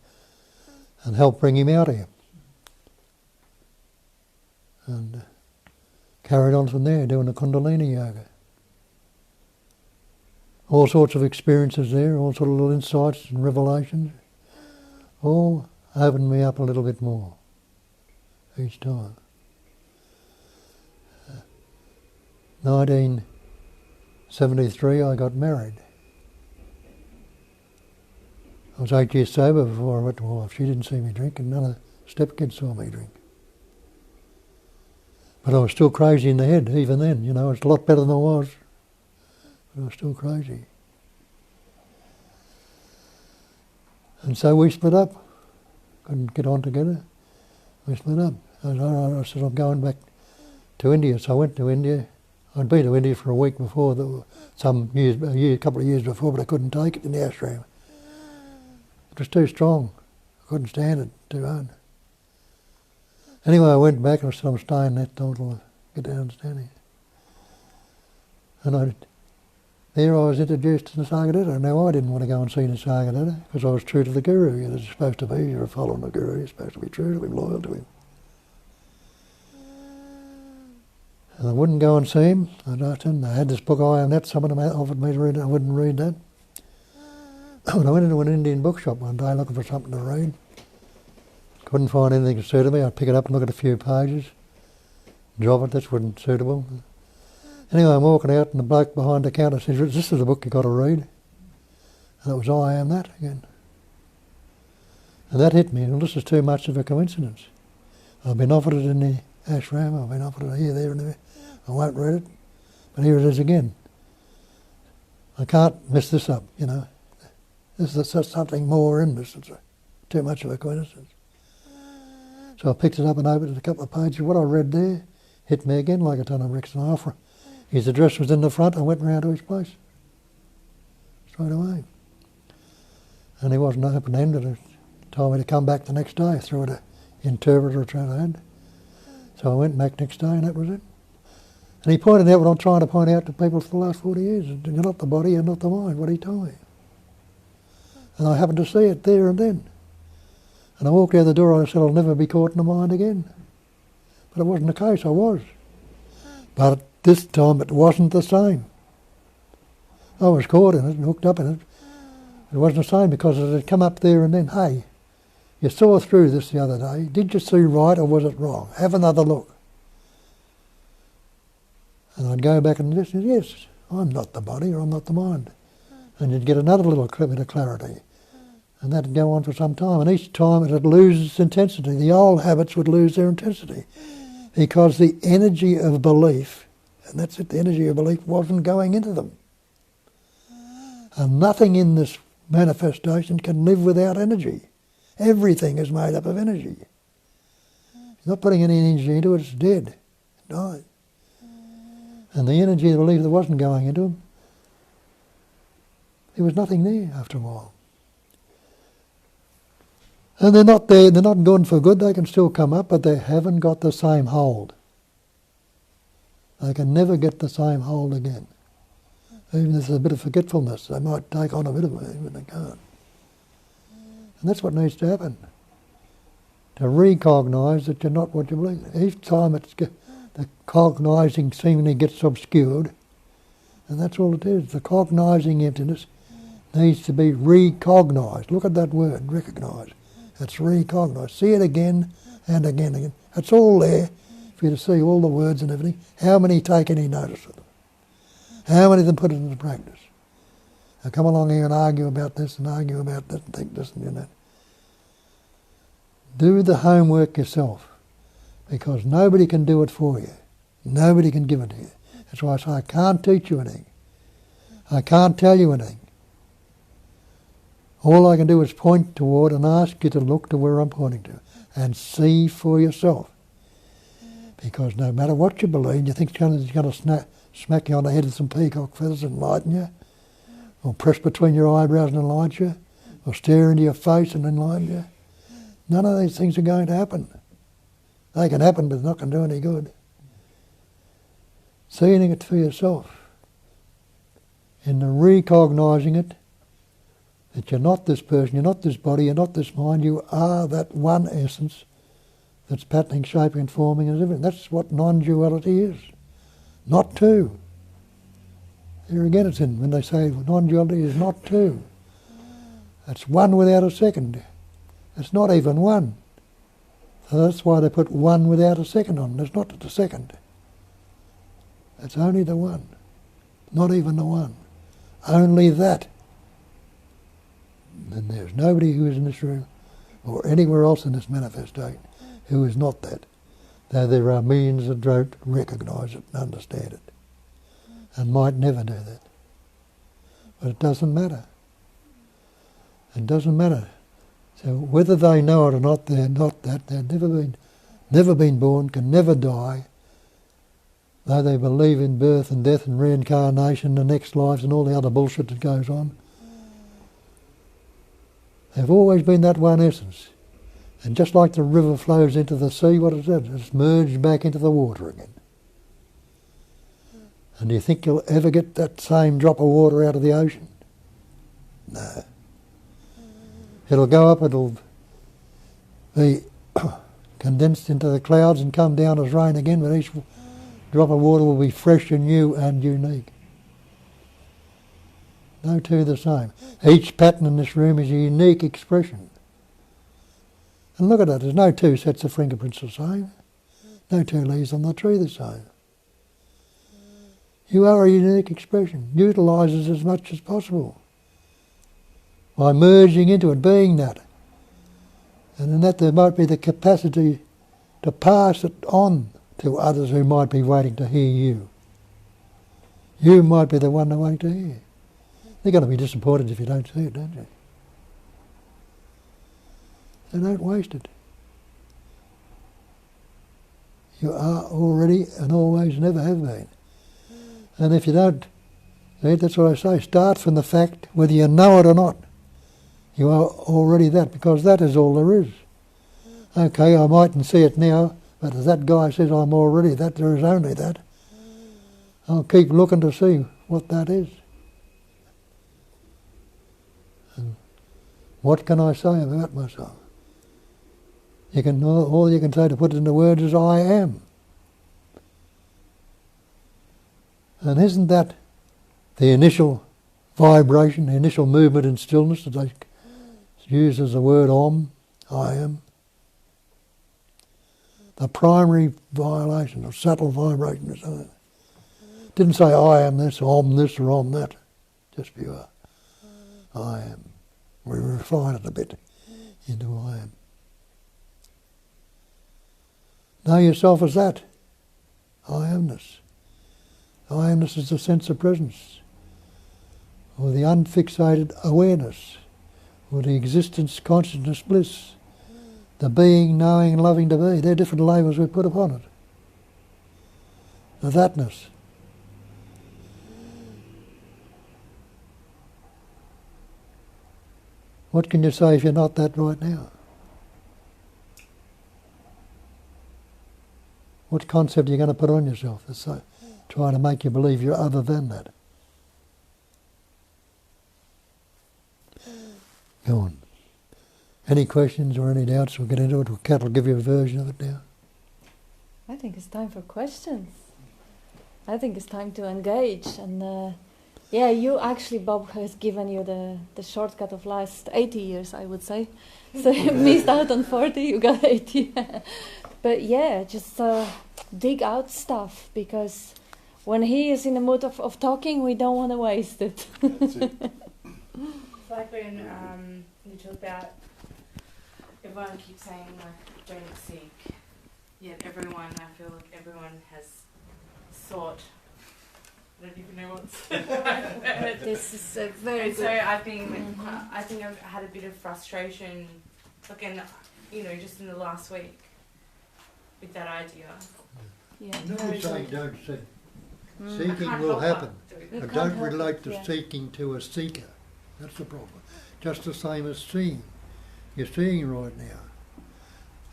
and helped bring him out here. And carried on from there, doing the Kundalini yoga. All sorts of experiences there, all sorts of little insights and revelations. All opened me up a little bit more each time. 1973 I got married. I was 8 years sober before I met my wife. She didn't see me drink and none of the stepkids saw me drink. But I was still crazy in the head even then, you know, it's a lot better than I was. But I was still crazy. And so we split up. Couldn't get on together. We split up. I said, I'm going back to India. So I went to India. I'd been to India for a week before, a couple of years before, but I couldn't take it in the ashram. It was too strong. I couldn't stand it, too hard. Anyway, I went back and I said, I'm staying that time till I get the understanding. And there I was introduced to the Nisargadatta. Now I didn't want to go and see Nisargadatta because I was true to the Guru. You're supposed to be, you're following the Guru, you're supposed to be true to him, loyal to him. And I wouldn't go and see him. I had this book, I Am That, someone offered me to read it, I wouldn't read that. When I went into an Indian bookshop one day looking for something to read, couldn't find anything that suited me. I'd pick it up and look at a few pages, drop it, this wasn't suitable. Anyway, I'm walking out and the bloke behind the counter says, this is the book you've got to read. And it was I Am That again. And that hit me. Well, this is too much of a coincidence. I've been offered it in the ashram, I've been offered it here, there and there. I won't read it, but here it is again. I can't mess this up, you know. There's something more in this. It's too much of a coincidence. So I picked it up and opened it a couple of pages. What I read there hit me again like a ton of bricks and a half. His address was in the front. I went round to his place straight away. And he wasn't open-ended. He told me to come back the next day through an interpreter I had. So I went back next day and that was it. And he pointed out what I'm trying to point out to people for the last 40 years. You're not the body, you're not the mind, what he told me. And I happened to see it there and then. And I walked out the door and I said, I'll never be caught in the mind again. But it wasn't the case, I was. But this time it wasn't the same. I was caught in it and hooked up in it. It wasn't the same because it had come up there and then, hey, you saw through this the other day. Did you see right or was it wrong? Have another look. And I'd go back and listen, yes, I'm not the body or I'm not the mind. And you'd get another little bit of clarity. And that'd go on for some time. And each time it'd lose its intensity. The old habits would lose their intensity. Because the energy of belief, and that's it, the energy of belief wasn't going into them. And nothing in this manifestation can live without energy. Everything is made up of energy. You're not putting any energy into it, it's dead. It died. And the energy of belief that wasn't going into them, there was nothing there after a while. And they're not there, they're not gone for good, they can still come up, but they haven't got the same hold. They can never get the same hold again. Even if there's a bit of forgetfulness, they might take on a bit of it, but they can't. And that's what needs to happen. To recognise that you're not what you believe. Each time the cognising seemingly gets obscured, and that's all it is. The cognising emptiness needs to be recognised. Look at that word, recognise. It's recognised. See it again and again and again. It's all there for you to see all the words and everything. How many take any notice of them? How many of them put it into practice? Now come along here and argue about this and argue about that and think this and do that. Do the homework yourself, because nobody can do it for you. Nobody can give it to you. That's why I say I can't teach you anything. I can't tell you anything. All I can do is point toward and ask you to look to where I'm pointing to and see for yourself. Because no matter what you believe, you think it's going to smack you on the head with some peacock feathers and enlighten you, or press between your eyebrows and enlighten you, or stare into your face and enlighten you. None of these things are going to happen. They can happen, but they're not going to do any good. Seeing it for yourself, and recognising it, that you're not this person, you're not this body, you're not this mind, you are that one essence that's patterning, shaping and forming and everything. That's what non-duality is. Not two. Here again it's in, when they say non-duality is not two. That's one without a second. It's not even one. So that's why they put one without a second on. There's not the second. It's only the one. Not even the one. Only that. And there's nobody who is in this room or anywhere else in this manifestation who is not that. Though there are millions that don't recognise it and understand it and might never do that. But it doesn't matter. It doesn't matter. So whether they know it or not, they're not that. They've never been born, can never die, though they believe in birth and death and reincarnation and next lives and all the other bullshit that goes on. They've always been that one essence. And just like the river flows into the sea, what is that? It's merged back into the water again. And do you think you'll ever get that same drop of water out of the ocean? No. It'll go up, it'll be condensed into the clouds and come down as rain again, but each drop of water will be fresh and new and unique. No two the same. Each pattern in this room is a unique expression. And look at it, there's no two sets of fingerprints the same. No two leaves on the tree the same. You are a unique expression. Utilise it as much as possible by merging into it, being that. And in that there might be the capacity to pass it on to others who might be waiting to hear you. You might be the one they're waiting to hear. They're going to be disappointed if you don't see it, don't you? So don't waste it. You are already and always never have been. And if you don't, that's what I say, start from the fact, whether you know it or not. You are already that, because that is all there is. Okay, I mightn't see it now, but as that guy says I'm already that, there is only that. I'll keep looking to see what that is. And what can I say about myself? All you can say to put it into words is I am. And isn't that the initial vibration, the initial movement in stillness that they use as the word Om, I am? The primary violation or subtle vibration or something. Didn't say I am this or Om that. Just pure I am. We refine it a bit into I am. Know yourself as that. I amness. I amness is the sense of presence, or the unfixated awareness, or the existence, consciousness, bliss, the being, knowing, loving to be. They're different labels we put upon it. The thatness. What can you say if you're not that right now? What concept are you going to put on yourself that's trying to make you believe you're other than that? Go on. Any questions or any doubts? We'll get into it. Kat will give you a version of it now. I think it's time for questions. I think it's time to engage. And yeah, you actually, Bob, has given you the shortcut of last 80 years, I would say. So you missed out on 40, you got 80. But yeah, just dig out stuff, because when he is in the mood of talking, we don't want to waste it. That's it. It's like when you talk about everyone keeps saying like don't seek, yet I feel like everyone has sought. I don't even know what's the right word. This is a very And good. so I've been, I think I've had a bit of frustration, like in, just in the last week, with that idea. Yeah. No saying don't seek. Mm. I Seeking can't will help happen. but do it. You But can't don't help relate it, to yeah. seeking to a seeker. That's the problem. Just the same as seeing. You're seeing right now.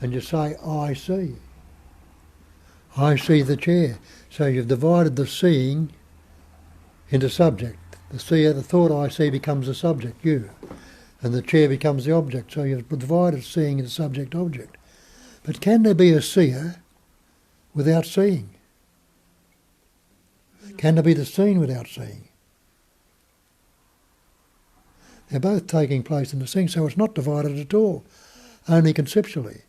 And you say, I see. I see the chair. So you've divided the seeing into subject. The thought I see becomes the subject, you. And the chair becomes the object. So you've divided seeing into subject-object. But can there be a seer without seeing? Can there be the seen without seeing? They're both taking place in the seeing, so it's not divided at all, only conceptually.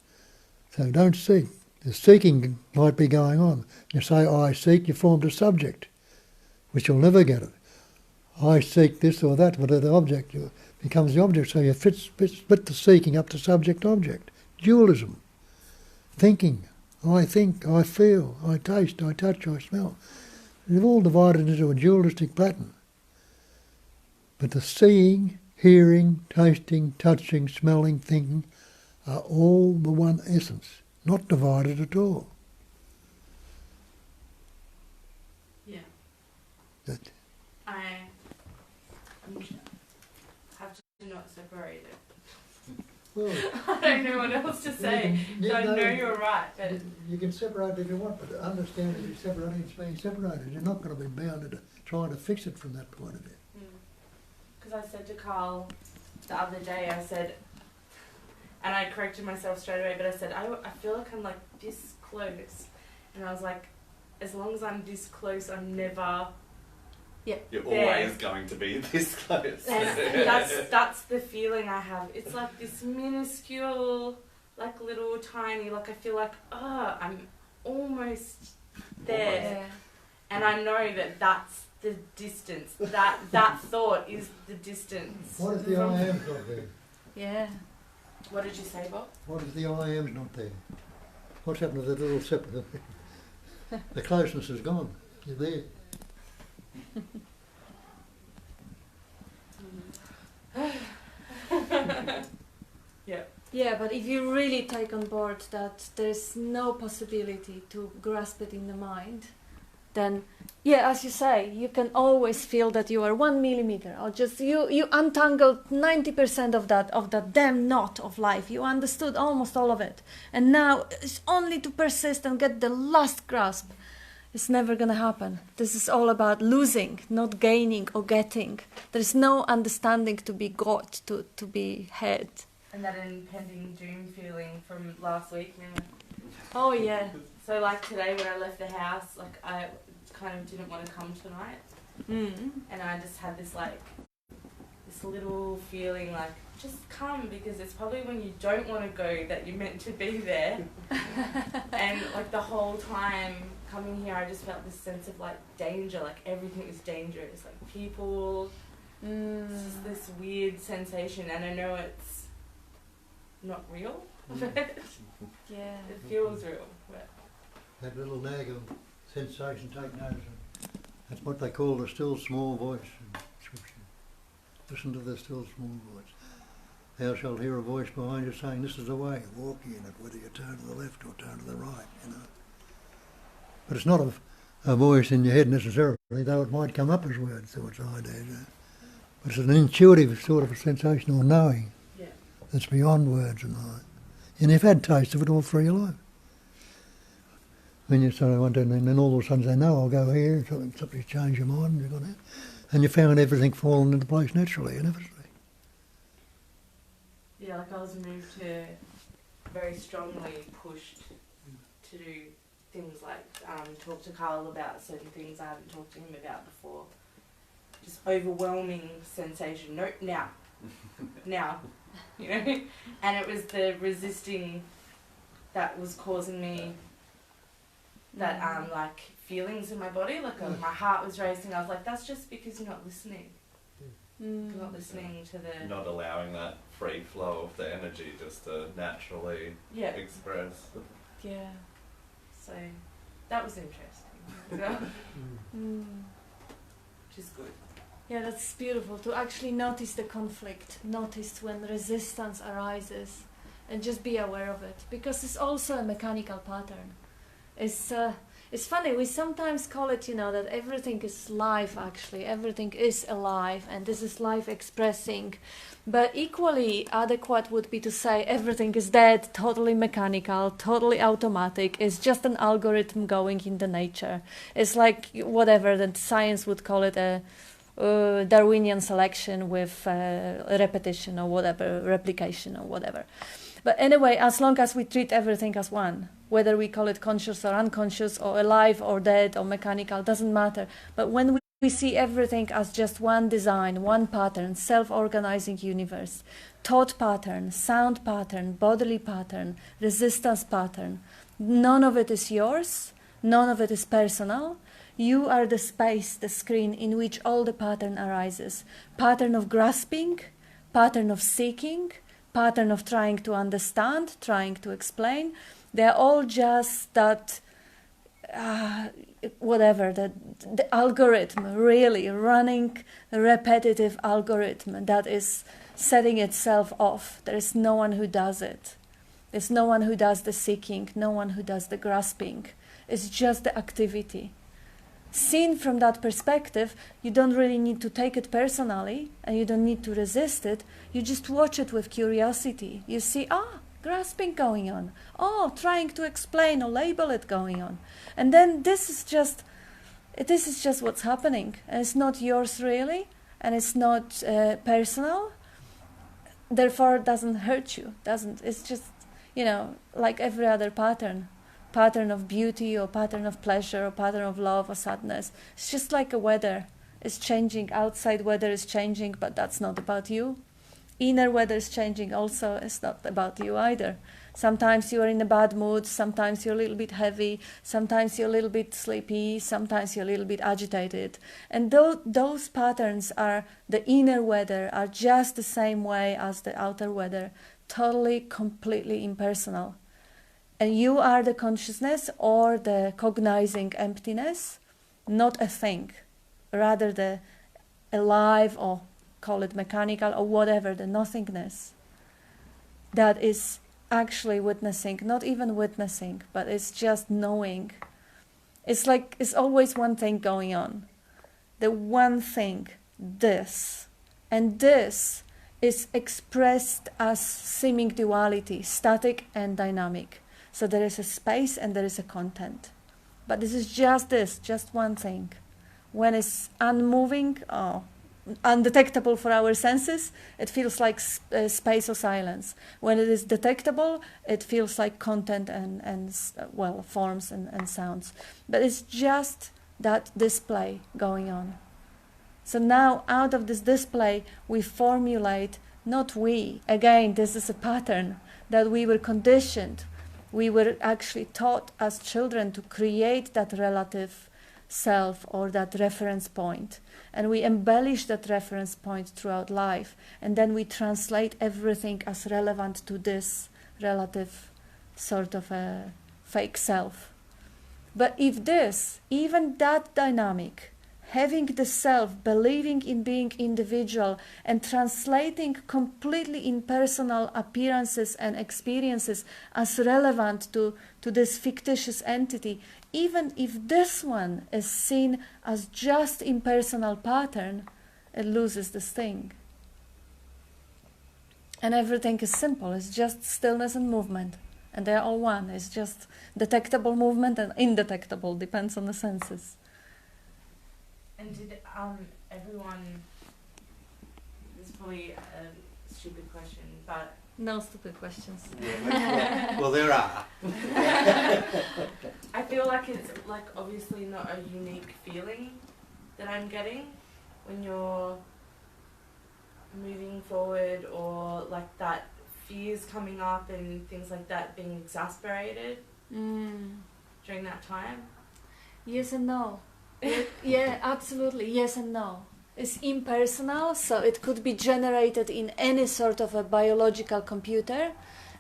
So don't seek. The seeking might be going on. You say, I seek, you formed a subject, which you'll never get it. I seek this or that, but the object becomes the object, so you split the seeking up to subject-object. Dualism. Thinking. I think, I feel, I taste, I touch, I smell. They've all divided into a dualistic pattern. But the seeing, hearing, tasting, touching, smelling, thinking are all the one essence, not divided at all. Yeah. That, I have to not separate it. well, I don't know what else to say. So I know you're right, but you can separate if you want, but understand that you're separating, it's being separated. You're not going to be bound to trying to fix it from that point of view. because I said to Carl the other day, I said, and I corrected myself straight away, but I said, I feel like I'm like this close. And I was like, as long as I'm this close, I'm never... You're there. always going to be this close. And that's the feeling I have. It's like this minuscule, like little tiny, like I feel like, I'm almost there. Yeah. And I know that that's the distance. That thought is the distance. What if the I am's not there? Yeah. What did you say, Bob? What if the I am's not there? What's happened to the little separate? The closeness is gone. You're there. Yeah, but if you really take on board that there's no possibility to grasp it in the mind, then, yeah, as you say, you can always feel that you are 1 millimeter, or just you untangled 90% of that damn knot of life. You understood almost all of it, and now it's only to persist and get the last grasp. It's never gonna happen. This is all about losing, not gaining or getting. There is no understanding to be got, to be had. And that impending doom feeling from last week, remember? Oh yeah. So like today when I left the house, like I kind of didn't want to come tonight. And I just had this like, this little feeling like, just come, because it's probably when you don't want to go that you're meant to be there. And like the whole time coming here, I just felt this sense of like danger, like everything is dangerous, like people, it's just this weird sensation, and I know it's not real, but Yeah. it feels real. But That little nag of sensation, take notice of. That's what they call the still small voice in Scripture. Listen to the still small voice. Thou shalt hear a voice behind you saying, this is the way, walk ye in it, whether you turn to the left or turn to the right, you know. But it's not a voice in your head necessarily, though it might come up as words, thoughts, ideas. But it's an intuitive sort of a sensation or knowing yeah, that's beyond words and mind. And you've had taste of it all through your life. When you sort of want to, and then all of a sudden say, no, I'll go here, something's changed your mind, and you've gone out. And you found everything falling into place naturally, inevitably. yeah, like I was moved to, very strongly pushed to do things like talk to Carl about certain things I haven't talked to him about before. Just overwhelming sensation. No, now, you know. And it was the resisting that was causing me that like feelings in my body, like my heart was racing. I was like, that's just because you're not listening. You're not listening to the... Not allowing that free flow of the energy just to naturally express. Yeah. So that was interesting. Which is good. Yeah, that's beautiful, to actually notice the conflict, notice when resistance arises, and just be aware of it, because it's also a mechanical pattern. It's funny, we sometimes call it, that everything is life, actually, everything is alive, and this is life expressing, but equally adequate would be to say everything is dead, totally mechanical, totally automatic, it's just an algorithm going in the nature. It's like whatever that science would call it, a Darwinian selection with repetition or whatever, replication or whatever. But anyway, as long as we treat everything as one, whether we call it conscious or unconscious or alive or dead or mechanical, doesn't matter. But when we see everything as just one design, one pattern, self-organizing universe, thought pattern, sound pattern, bodily pattern, resistance pattern, none of it is yours, none of it is personal. You are the space, the screen in which all the pattern arises. Pattern of grasping, pattern of seeking, pattern of trying to understand, trying to explain. They're all just that, the algorithm, really running a repetitive algorithm that is setting itself off. There is no one who does it. There's no one who does the seeking, no one who does the grasping. It's just the activity. Seen from that perspective, you don't really need to take it personally and you don't need to resist it. You just watch it with curiosity. You see, grasping going on. Trying to explain or label it going on. And then this is just what's happening. And it's not yours really, and it's not personal. Therefore, it doesn't hurt you. It's just, like every other pattern. Pattern of beauty or pattern of pleasure or pattern of love or sadness. It's just like a weather. It's changing. Outside weather is changing, but that's not about you. Inner weather is changing also. It's not about you either. Sometimes you are in a bad mood. Sometimes you're a little bit heavy. Sometimes you're a little bit sleepy. Sometimes you're a little bit agitated. And those patterns are the inner weather are just the same way as the outer weather. Totally, completely impersonal. And you are the consciousness or the cognizing emptiness, not a thing, rather the alive or call it mechanical or whatever, the nothingness that is actually witnessing, not even witnessing, but it's just knowing. It's like it's always one thing going on. The one thing, this. And this is expressed as seeming duality, static and dynamic. So there is a space and there is a content. But this is just one thing. When it's unmoving or undetectable for our senses, it feels like space or silence. When it is detectable, it feels like content and forms and sounds. But it's just that display going on. So now out of this display, we formulate, not we, again, this is a pattern that we were conditioned. We were actually taught as children to create that relative self or that reference point. And we embellish that reference point throughout life. And then we translate everything as relevant to this relative sort of a fake self. But if this, even that dynamic, having the self, believing in being individual and translating completely impersonal appearances and experiences as relevant to this fictitious entity, even if this one is seen as just impersonal pattern, it loses the sting. And everything is simple, it's just stillness and movement. And they're all one, it's just detectable movement and indetectable, depends on the senses. And did everyone, this is probably a stupid question, but... No stupid questions. Well, there are. I feel like it's like obviously not a unique feeling that I'm getting when you're moving forward, or like that fears coming up and things like that being exasperated during that time. Yes and no. Yeah, absolutely. Yes and no. It's impersonal, so it could be generated in any sort of a biological computer,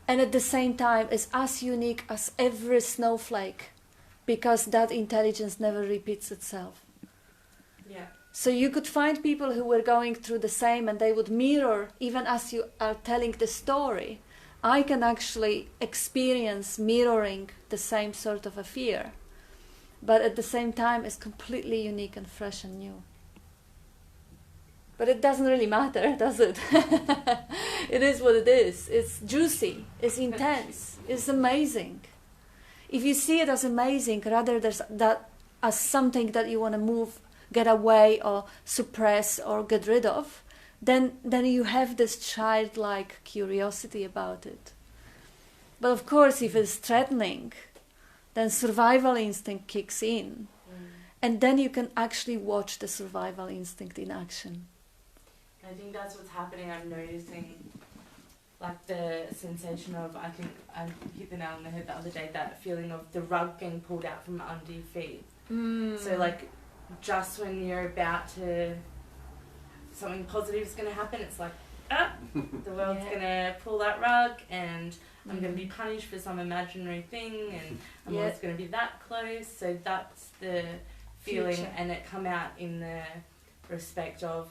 and at the same time is as unique as every snowflake, because that intelligence never repeats itself. Yeah. So you could find people who were going through the same, and they would mirror, even as you are telling the story, I can actually experience mirroring the same sort of a fear, but at the same time it's completely unique and fresh and new. But it doesn't really matter, does it? It is what it is. It's juicy, it's intense, it's amazing. If you see it as amazing rather than that as something that you want to move, get away or suppress or get rid of, then you have this childlike curiosity about it. But of course, if it's threatening, then survival instinct kicks in. And then you can actually watch the survival instinct in action. I think that's what's happening. I'm noticing, like, the sensation of, I think I hit the nail on the head the other day, that feeling of the rug getting pulled out from under your feet. So, like, just when you're about to, something positive is going to happen, it's like, the world's going to pull that rug, and I'm going to be punished for some imaginary thing, and I'm always going to be that close. So that's the feeling, future. And it come out in the respect of,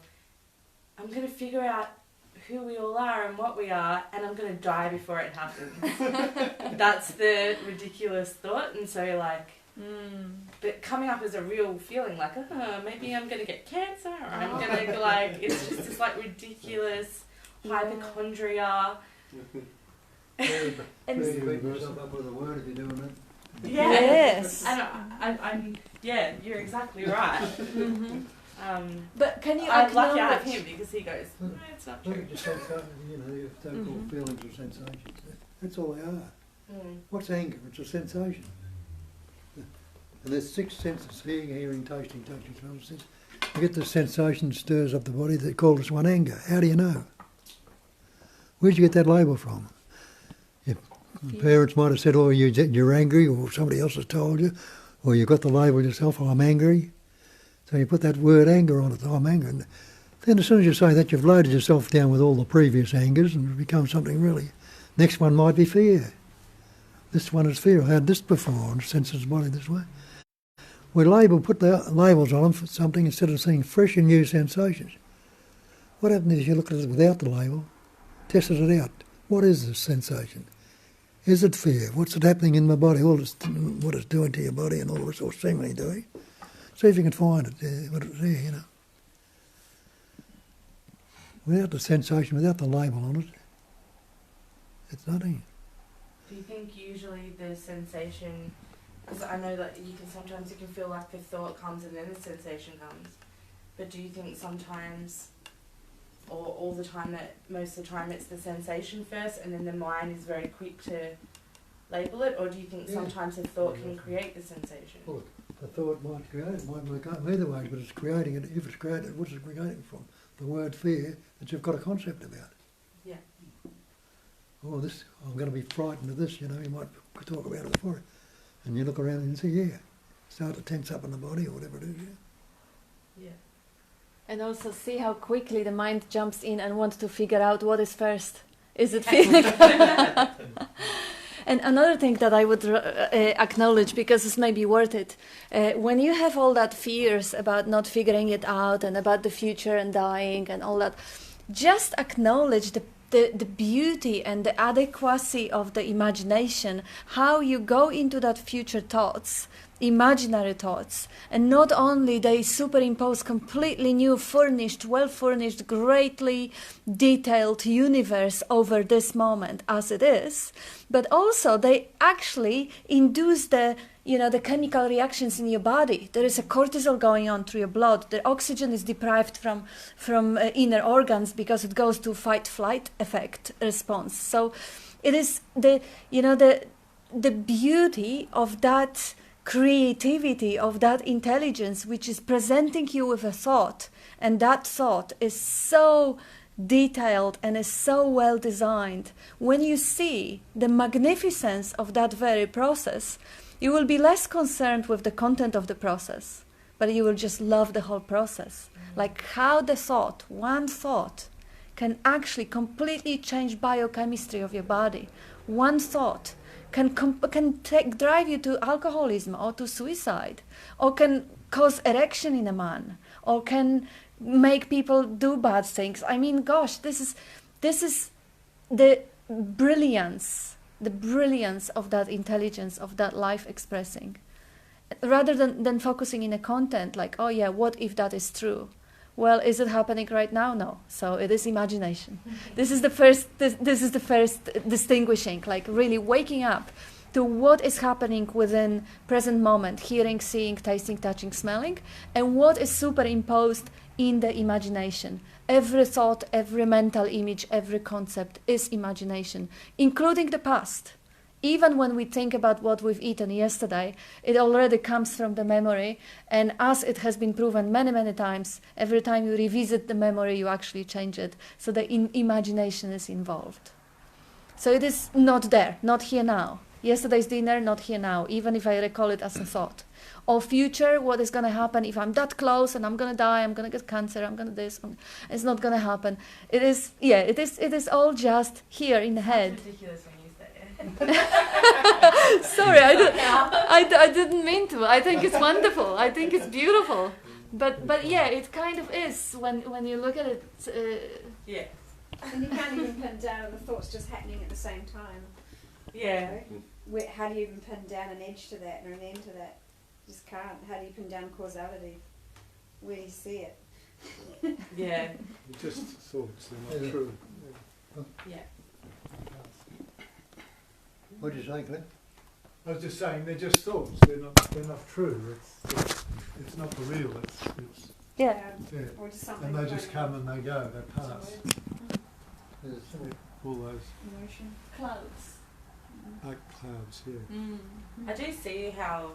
I'm going to figure out who we all are and what we are, and I'm going to die before it happens. That's the ridiculous thought. And so, like, but coming up as a real feeling, like, maybe I'm going to get cancer, or I'm going to, like, it's just this, like, ridiculous hypochondria. And beat yourself up with a word if you're doing it. Yeah. Yes. And I'm yeah, you're exactly right. But can you I'm acknowledge... lucky I have him, because he goes, no, it's not Look true. at your sensations, you know, your so-called feelings or sensations. That's all they are. What's anger? It's a sensation. And there's 6 senses: seeing, hearing, tasting, touching, smelling, sense. You get the sensation that stirs up the body that calls one anger. How do you know? Where'd you get that label from? Your parents might have said, oh, you're angry, or somebody else has told you, or you got the label yourself, oh, I'm angry. So you put that word anger on it, oh, I'm angry. And then as soon as you say that, you've loaded yourself down with all the previous angers, and it becomes something really. Next one might be fear. This one is fear. I had this before, and senses the body this way. We put the labels on them for something instead of seeing fresh and new sensations. What happens if you look at it without the label, tested it out? What is this sensation? Is it fear? What's it happening in my body? All this, what it's doing to your body and all this, or seemingly doing. See if you can find it, what it's there, you know. Without the sensation, without the label on it, it's nothing. Do you think usually the sensation, because I know that you can feel like the thought comes and then the sensation comes, but do you think sometimes, or all the time, that most of the time it's the sensation first and then the mind is very quick to label it, or do you think sometimes the thought can create the sensation? Well, the thought might create it, might work out either way, but it's creating it. If it's created, what's it creating from? The word fear that you've got a concept about. Yeah. Oh, this, I'm going to be frightened of this, you know, you might talk about it before. And you look around and you see, start to tense up in the body or whatever it is, Yeah. And also see how quickly the mind jumps in and wants to figure out what is first. Is it feeling? And another thing that I would acknowledge, because it's maybe worth it, when you have all that fears about not figuring it out and about the future and dying and all that, just acknowledge the beauty and the adequacy of the imagination, how you go into that future thoughts, imaginary thoughts, and not only they superimpose completely new, furnished, well-furnished, greatly detailed universe over this moment as it is, but also they actually induce the chemical reactions in your body. There is a cortisol going on through your blood. The oxygen is deprived from inner organs because it goes to fight-flight effect response. So it is the beauty of that creativity, of that intelligence, which is presenting you with a thought, and that thought is so detailed and is so well designed. When you see the magnificence of that very process, You will be less concerned with the content of the process, but you will just love the whole process. Like how the thought, one thought, can actually completely change biochemistry of your body. One thought can drive you to alcoholism or to suicide, or can cause erection in a man, or can make people do bad things. I mean, gosh, this is the brilliance of that intelligence, of that life expressing. Rather than focusing in a content like, oh yeah, what if that is true? Well, is it happening right now? No. So it is imagination. This is the first distinguishing, like really waking up to what is happening within present moment, hearing, seeing, tasting, touching, smelling, and what is superimposed in the imagination. Every thought, every mental image, every concept is imagination, including the past. Even when we think about what we've eaten yesterday, it already comes from the memory, and as it has been proven many, many times, every time you revisit the memory, you actually change it. So the imagination is involved. So it is not there, not here now. Yesterday's dinner, not here now, even if I recall it as a thought. Or future, what is going to happen if I'm that close and I'm going to die, I'm going to get cancer, I'm going to this. It's not going to happen. It is all just here in the head. It's ridiculous when you say it. Sorry, I didn't mean to. I think it's wonderful. I think it's beautiful. But yeah, it kind of is when you look at it. Yeah. And you can't even pin down the thoughts just happening at the same time. Yeah. You know? How do you even pin down an edge to that or an end to that? You just can't. How do you pin down causality? Where do you see it? Yeah. Just thoughts, they're not true. Yeah. What did you say, Cliff? I was just saying they're just thoughts. They're not true. It's not the real. It's Yeah. yeah. Or just something. And they just come and they go. They pass. All those Emotion. Clouds. like clouds. Yeah. I do see how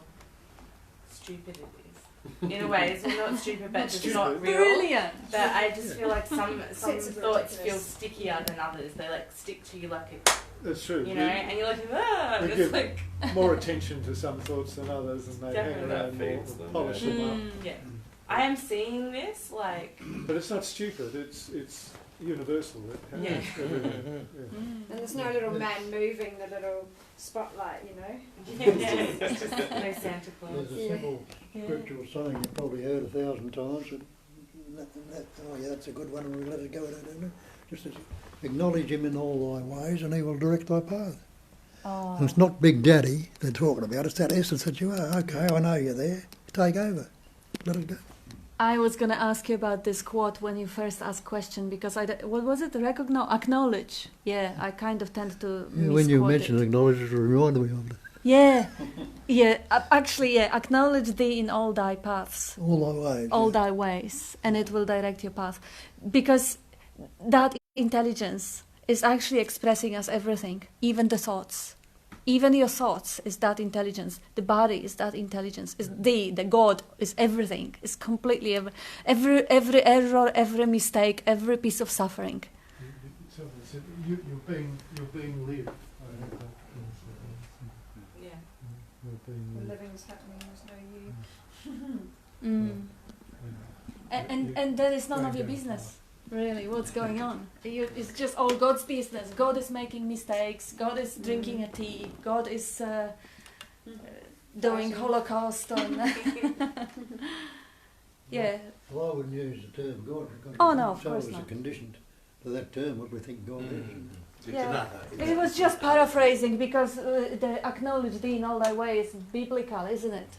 stupid it is. In a way, it's not stupid, but just not real. Brilliant. But I just feel like some Sense of thoughts feel ridiculous. stickier than others. They like stick to you like a, That's true. you know, and you're like, ah, We it's give like, more attention to some thoughts than others, and they hang Definitely. around more, Feeds them, polish yeah. them up. yeah. I am seeing this like, But it's not stupid. It's universal. It Yeah. happens everywhere. Yeah. And there's no little man moving the little spotlight, you know. it's just no Santa Claus. There's a simple scriptural saying you've probably heard 1,000 times. Oh yeah, that's a good one, and we'll let it go. Just as acknowledge him in all thy ways, and he will direct thy path. Oh. And it's not Big Daddy they're talking about, it's that essence that you are. Okay, I know you're there. Take over. Let it go. I was going to ask you about this quote when you first asked question, because what was it? Acknowledge. Yeah, I kind of tend to When you misquote mentioned it. acknowledge, it reminded me of it. Yeah, actually, yeah. Acknowledge thee in all thy paths, All thy ways. all yeah. thy ways, and it will direct your path. Because that intelligence is actually expressing us everything, even the thoughts. Even your thoughts is that intelligence. The body is that intelligence. Is the God is everything. Is completely every error, every mistake, every piece of suffering. Someone said, you're being lived. I heard that. Yeah. You're being The lived. living's happening, there's no you. And that is none of your business. Really, what's going on? It's just all God's business. God is making mistakes. God is drinking a tea. God is doing Holocaust on. Yeah. Well, I wouldn't use the term God. Because Oh, no, of some course us not. are conditioned to that term, what we think God is. Yeah. It was just paraphrasing, because the acknowledge thee in all thy ways is biblical, isn't it?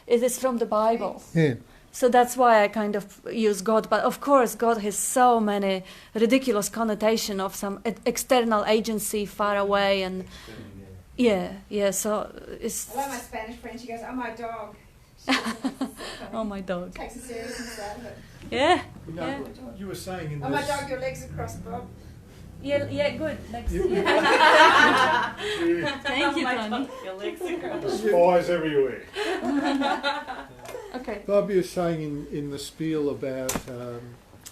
It is from the Bible. Yeah. So that's why I kind of use God. But of course, God has so many ridiculous connotation of some external agency far away, and yeah. So it's I love my Spanish friend, she goes, oh my dog. oh my dog. Takes the seriousness out of it. Yeah, You know, yeah. you were saying in Oh my this. dog, your legs are crossed, Bob. Yeah, good. Next. You- Thank you, Oh my Tony. God, your legs are gross. Spies everywhere. Okay. Bob, you were saying in the spiel about,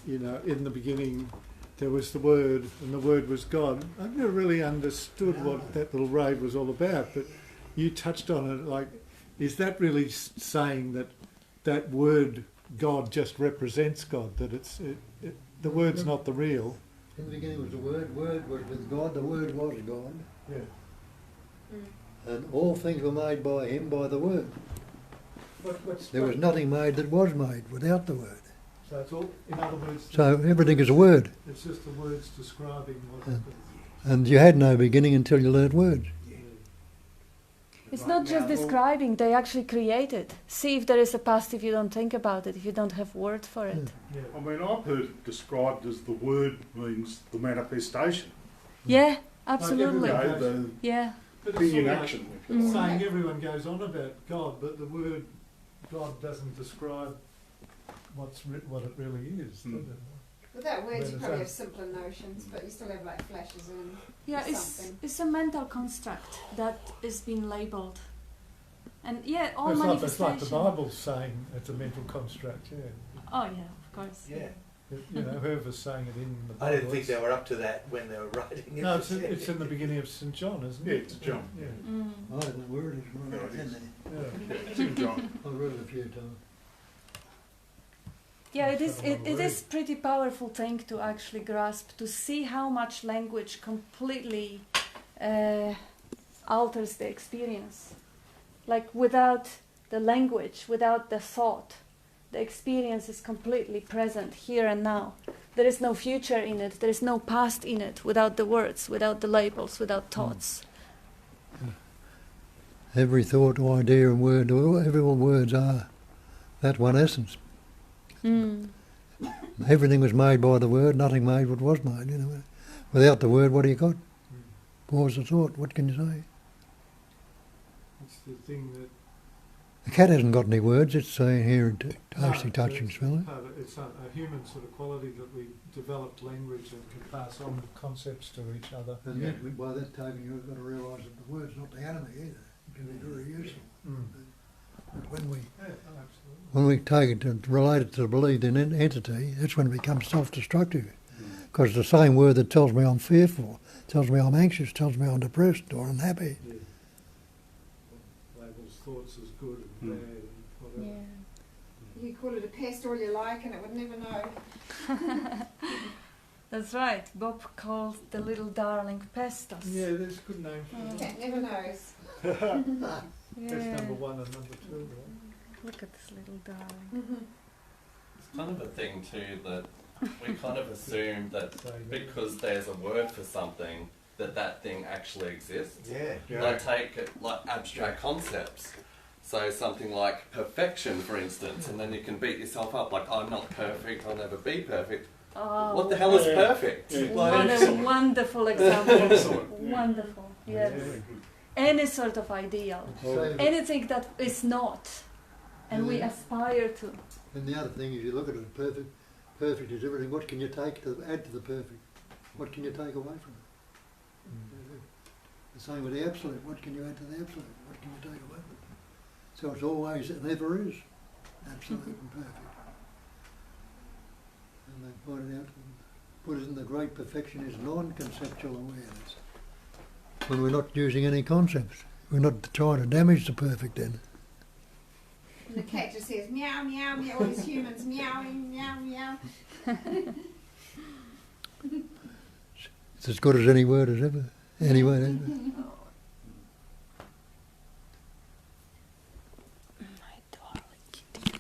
in the beginning there was the Word, and the Word was God. I've never really understood what that little raid was all about, but you touched on it. Like, is that really saying that that word God just represents God? That the word's not the real. In the beginning was the Word. Word was with God. The Word was God. Yeah. And all things were made by Him, by the Word. There was what- nothing made that was made without the Word. So it's all. In other words, So everything is a word. it's just the words describing what Yeah. happens. And you had no beginning until you learnt words. It's not just describing, they actually create it. See if there is a past if you don't think about it, if you don't have word for it. Yeah. I mean, I've heard it described as the word means the manifestation. Yeah, absolutely. You know, the Yeah. But thing it's in sort of action. If you like like. saying everyone goes on about God, but the word God doesn't describe what it really is. Mm. Does it? Without words, you But probably have it's simpler notions, but you still have like flashes and Yeah, something. it's a mental construct that is being labelled. And yeah, all It's like manifestation. the Bible's saying it's a mental construct. Yeah. Oh yeah, of course. Yeah. You know, whoever's saying it in the Bible. I didn't think they it's- were up to that when they were writing it. No, it's in the beginning of St. John, isn't it? Yeah, it's John. Yeah. Mm. I don't know where it is. No, it Isn't is. it? Yeah. It's in John. I've read it a few times. Yeah, it That's is. what I It wanna is pretty powerful thing to actually grasp, to see how much language completely alters the experience. Like without the language, without the thought, the experience is completely present here and now. There is no future in it. There is no past in it. Without the words, without the labels, without thoughts. Every thought, idea and word, every all words are that one essence. Mm. Everything was made by the Word, nothing made what was made. You know, without the Word, what do you got? What was the thought? What can you say? It's the thing that. The cat hasn't got any words. It's saying here and tasting, No, touching, it's smelling. part of- It's a human sort of quality that we developed language and can pass on concepts to each other. And yet, by that token, you've got to realise that the word's not the enemy either. It can be very useful. Mm. But when we Yeah, absolutely. when we take it and relate it to the believed in entity, that's when it becomes self-destructive. Because the same word that tells me I'm fearful, tells me I'm anxious, tells me I'm depressed or unhappy. Yeah. Labels thoughts as good and bad and whatever. Yeah. You call it a pest all you like and it would never know. That's right. Bob called the little darling pestos. Yeah, there's a good name for Cat never knows. that. Yeah. That's number one and number two, right? Look at this little darling. It's kind of a thing too that we kind of assume that So, because there's a word for something, that thing actually exists. Yeah. They take it like abstract concepts. So something like perfection, for instance, and then you can beat yourself up like, I'm not perfect, I'll never be perfect. Oh, What the hell is perfect? Yeah. what a wonderful example. Excellent. Wonderful. Yes. Yeah. Any sort of ideal. So, Anything that is not. And we Yeah. aspire to. and the other thing is, you look at it, perfect is everything. What can you take to add to the perfect? What can you take away from it? The same with the absolute. What can you add to the absolute? What can you take away from it? So it's always, it never is absolute and perfect. And they pointed out, Buddhism, the great perfection is non-conceptual awareness. When we're not using any concepts, we're not trying to damage the perfect then. And the cat just says meow, meow, meow, all these humans meowing, meow, meow. It's as good as any word as ever. Any word ever. My darling kitty.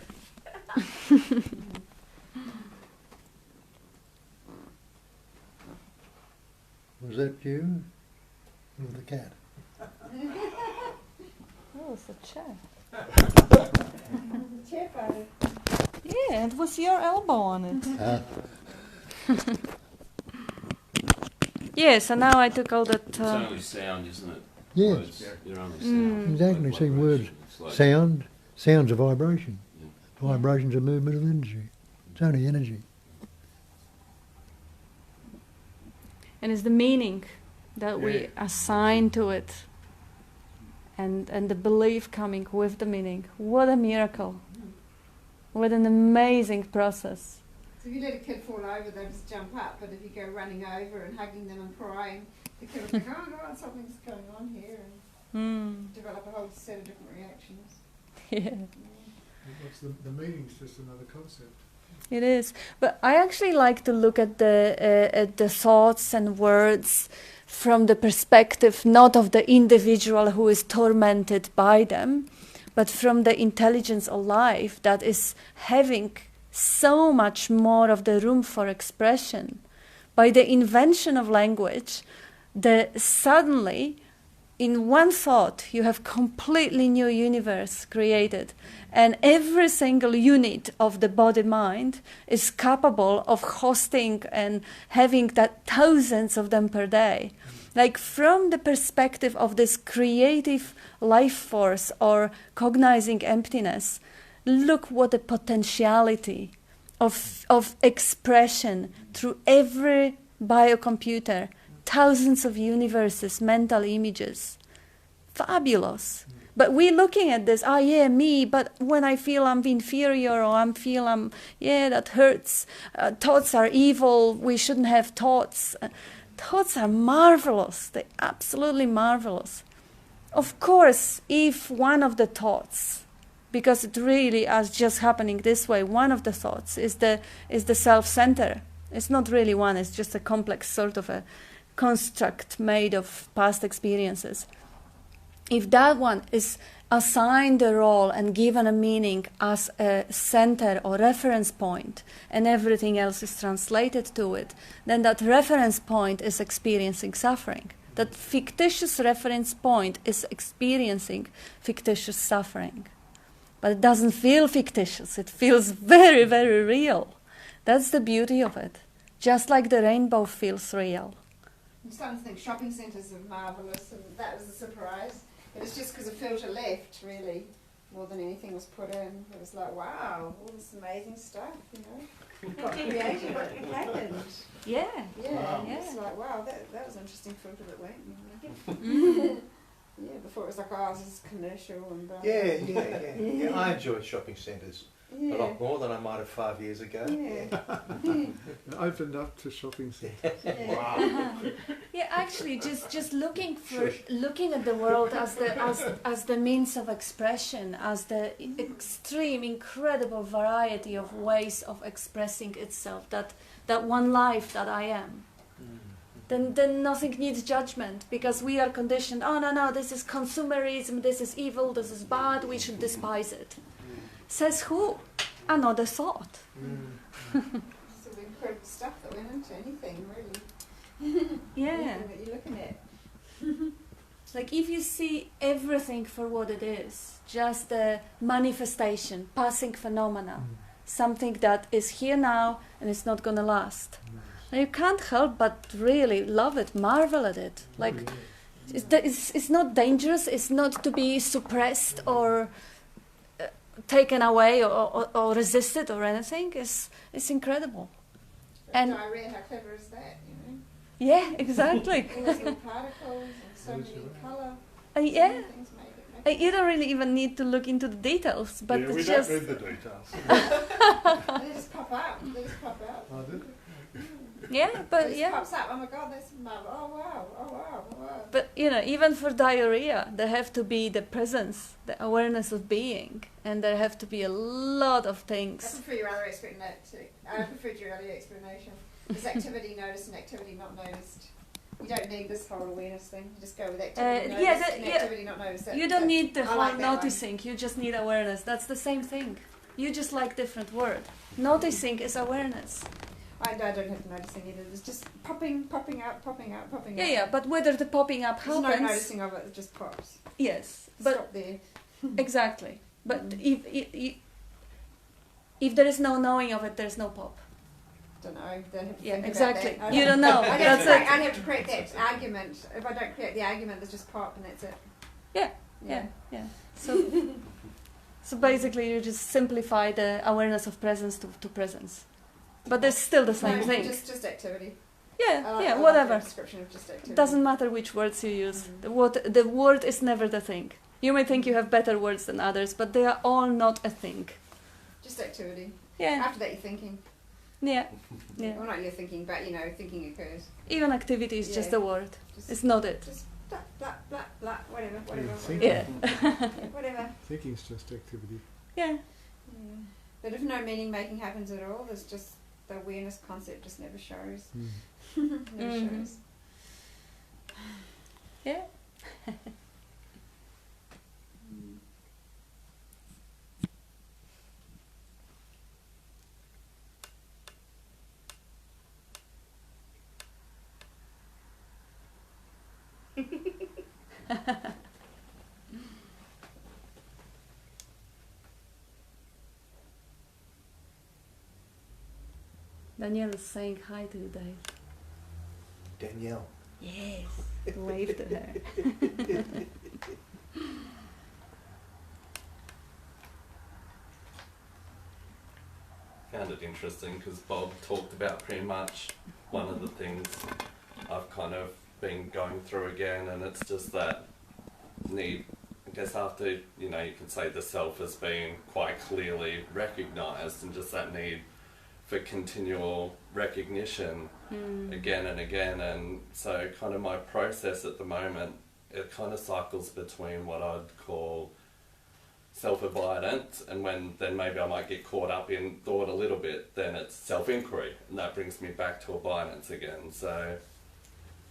Was that you? Or the cat? Oh, it's a chair. Chair party. Yeah, it was your elbow on it. Yes, and now I took all that. It's only sound, isn't it? Yes, Words, they're only Mm. sound. exactly. Like See, words, vibration. It's like- sound, sound's a vibration. Yeah. Vibration's a movement of energy. It's only energy. And it's the meaning that we Yeah. assign to it. And the belief coming with the meaning. What a miracle. What an amazing process. So if you let a kid fall over, they'll just jump up. But if you go running over and hugging them and crying, the kid will think, oh God, something's going on here. And develop a whole set of different reactions. Yeah. What's the meaning's just another concept. It is, but I actually like to look at the thoughts and words from the perspective not of the individual who is tormented by them, but from the intelligence of life that is having so much more of the room for expression. By the invention of language, suddenly, in one thought, you have completely new universe created, and every single unit of the body-mind is capable of hosting and having that thousands of them per day. Like from the perspective of this creative life force or cognizing emptiness, look what the potentiality of expression through every biocomputer, thousands of universes, mental images. Fabulous. But we're looking at this, yeah, me, but when I feel I'm inferior or that hurts, thoughts are evil, we shouldn't have thoughts. Thoughts are marvelous, they're absolutely marvelous. Of course, if one of the thoughts, because it really is just happening this way, one of the thoughts is the self-center. It's not really one, it's just a complex sort of a construct made of past experiences. If that one is assigned a role and given a meaning as a center or reference point, and everything else is translated to it, then that reference point is experiencing suffering. That fictitious reference point is experiencing fictitious suffering. But it doesn't feel fictitious, it feels very, very real. That's the beauty of it. Just like the rainbow feels real. I'm starting to think shopping centres are marvellous, and that was a surprise. It was just because a filter left, really, more than anything was put in. It was like, wow, all this amazing stuff, got created, what happened. Yeah. Yeah, Yeah. it's like, wow, that was an interesting filter that went. Yeah, before it was like, oh, this is commercial and blah. Yeah, I enjoy shopping centres a lot more than I might have 5 years ago. Opened up to shopping centres. Wow. Yeah, actually, just looking at the world as the means of expression, as the extreme, incredible variety of ways of expressing itself. That one life that I am. Then nothing needs judgment, because we are conditioned. Oh no, this is consumerism. This is evil. This is bad. We should despise it. Says who? Another thought. Some incredible stuff that went into anything, really. Yeah. That you're looking at. Like if you see everything for what it is, just a manifestation, passing phenomena, something that is here now and it's not gonna last. And you can't help but really love it, marvel at it. Like it's not dangerous. It's not to be suppressed or taken away or resisted or anything. It's incredible. And diarrhea, how clever is that? Yeah, exactly. All those little particles and so many colour. Yeah. You don't really even need to look into the details, but we just don't read the details. They just pop out. Oh, did it? Yeah, but it yeah. pops up. Oh my God, that's marvelous. Oh wow. But even for diarrhea, there have to be the presence, the awareness of being, and there have to be a lot of I things. prefer your other explanation. I preferred your earlier explanation. There's activity noticed and activity not noticed. You don't need this whole awareness thing. You just go with activity noticed and activity not noticed. You don't need the I whole like that noticing. You just need awareness. That's the same thing. You just like different word. Noticing is awareness. I don't have to notice any of it. It's just popping out. Yeah. But whether the popping up There's happens, no noticing of it. It just pops. yes. But Stop there. exactly. But if there is no knowing of it, there's no pop. Don't know. Don't have to Yeah, think exactly. About that. You don't know. I That's it. have to create that argument. If I don't create the argument, there's just pop and that's it. Yeah. So basically, you just simplify the awareness of presence to presence. But it's still the same thing. Just activity. Yeah, I like whatever. the description of just activity. Doesn't matter which words you use. The word is never the thing. You may think you have better words than others, but they are all not a thing. Just activity. Yeah. After that, you're thinking. Yeah. Well, not you're thinking, but thinking occurs. Even activity is just a word. It's not it. Just blah blah blah. whatever. thinking. Yeah. Whatever. Thinking's just activity. Yeah. Yeah. But if no meaning making happens at all, there's just the awareness concept just never shows. Never shows. Yeah. Danielle is saying hi to you, Dave. Danielle. Yes. Wave to her. Found it interesting because Bob talked about pretty much one of the things I've kind of been going through again, and it's just that need, I guess after, you know, you can say the self has been quite clearly recognised, and just that need for continual recognition again and again. And so kind of my process at the moment, it kind of cycles between what I'd call self-avoidance, and when then maybe I might get caught up in thought a little bit, then it's self-inquiry, and that brings me back to avoidance again. So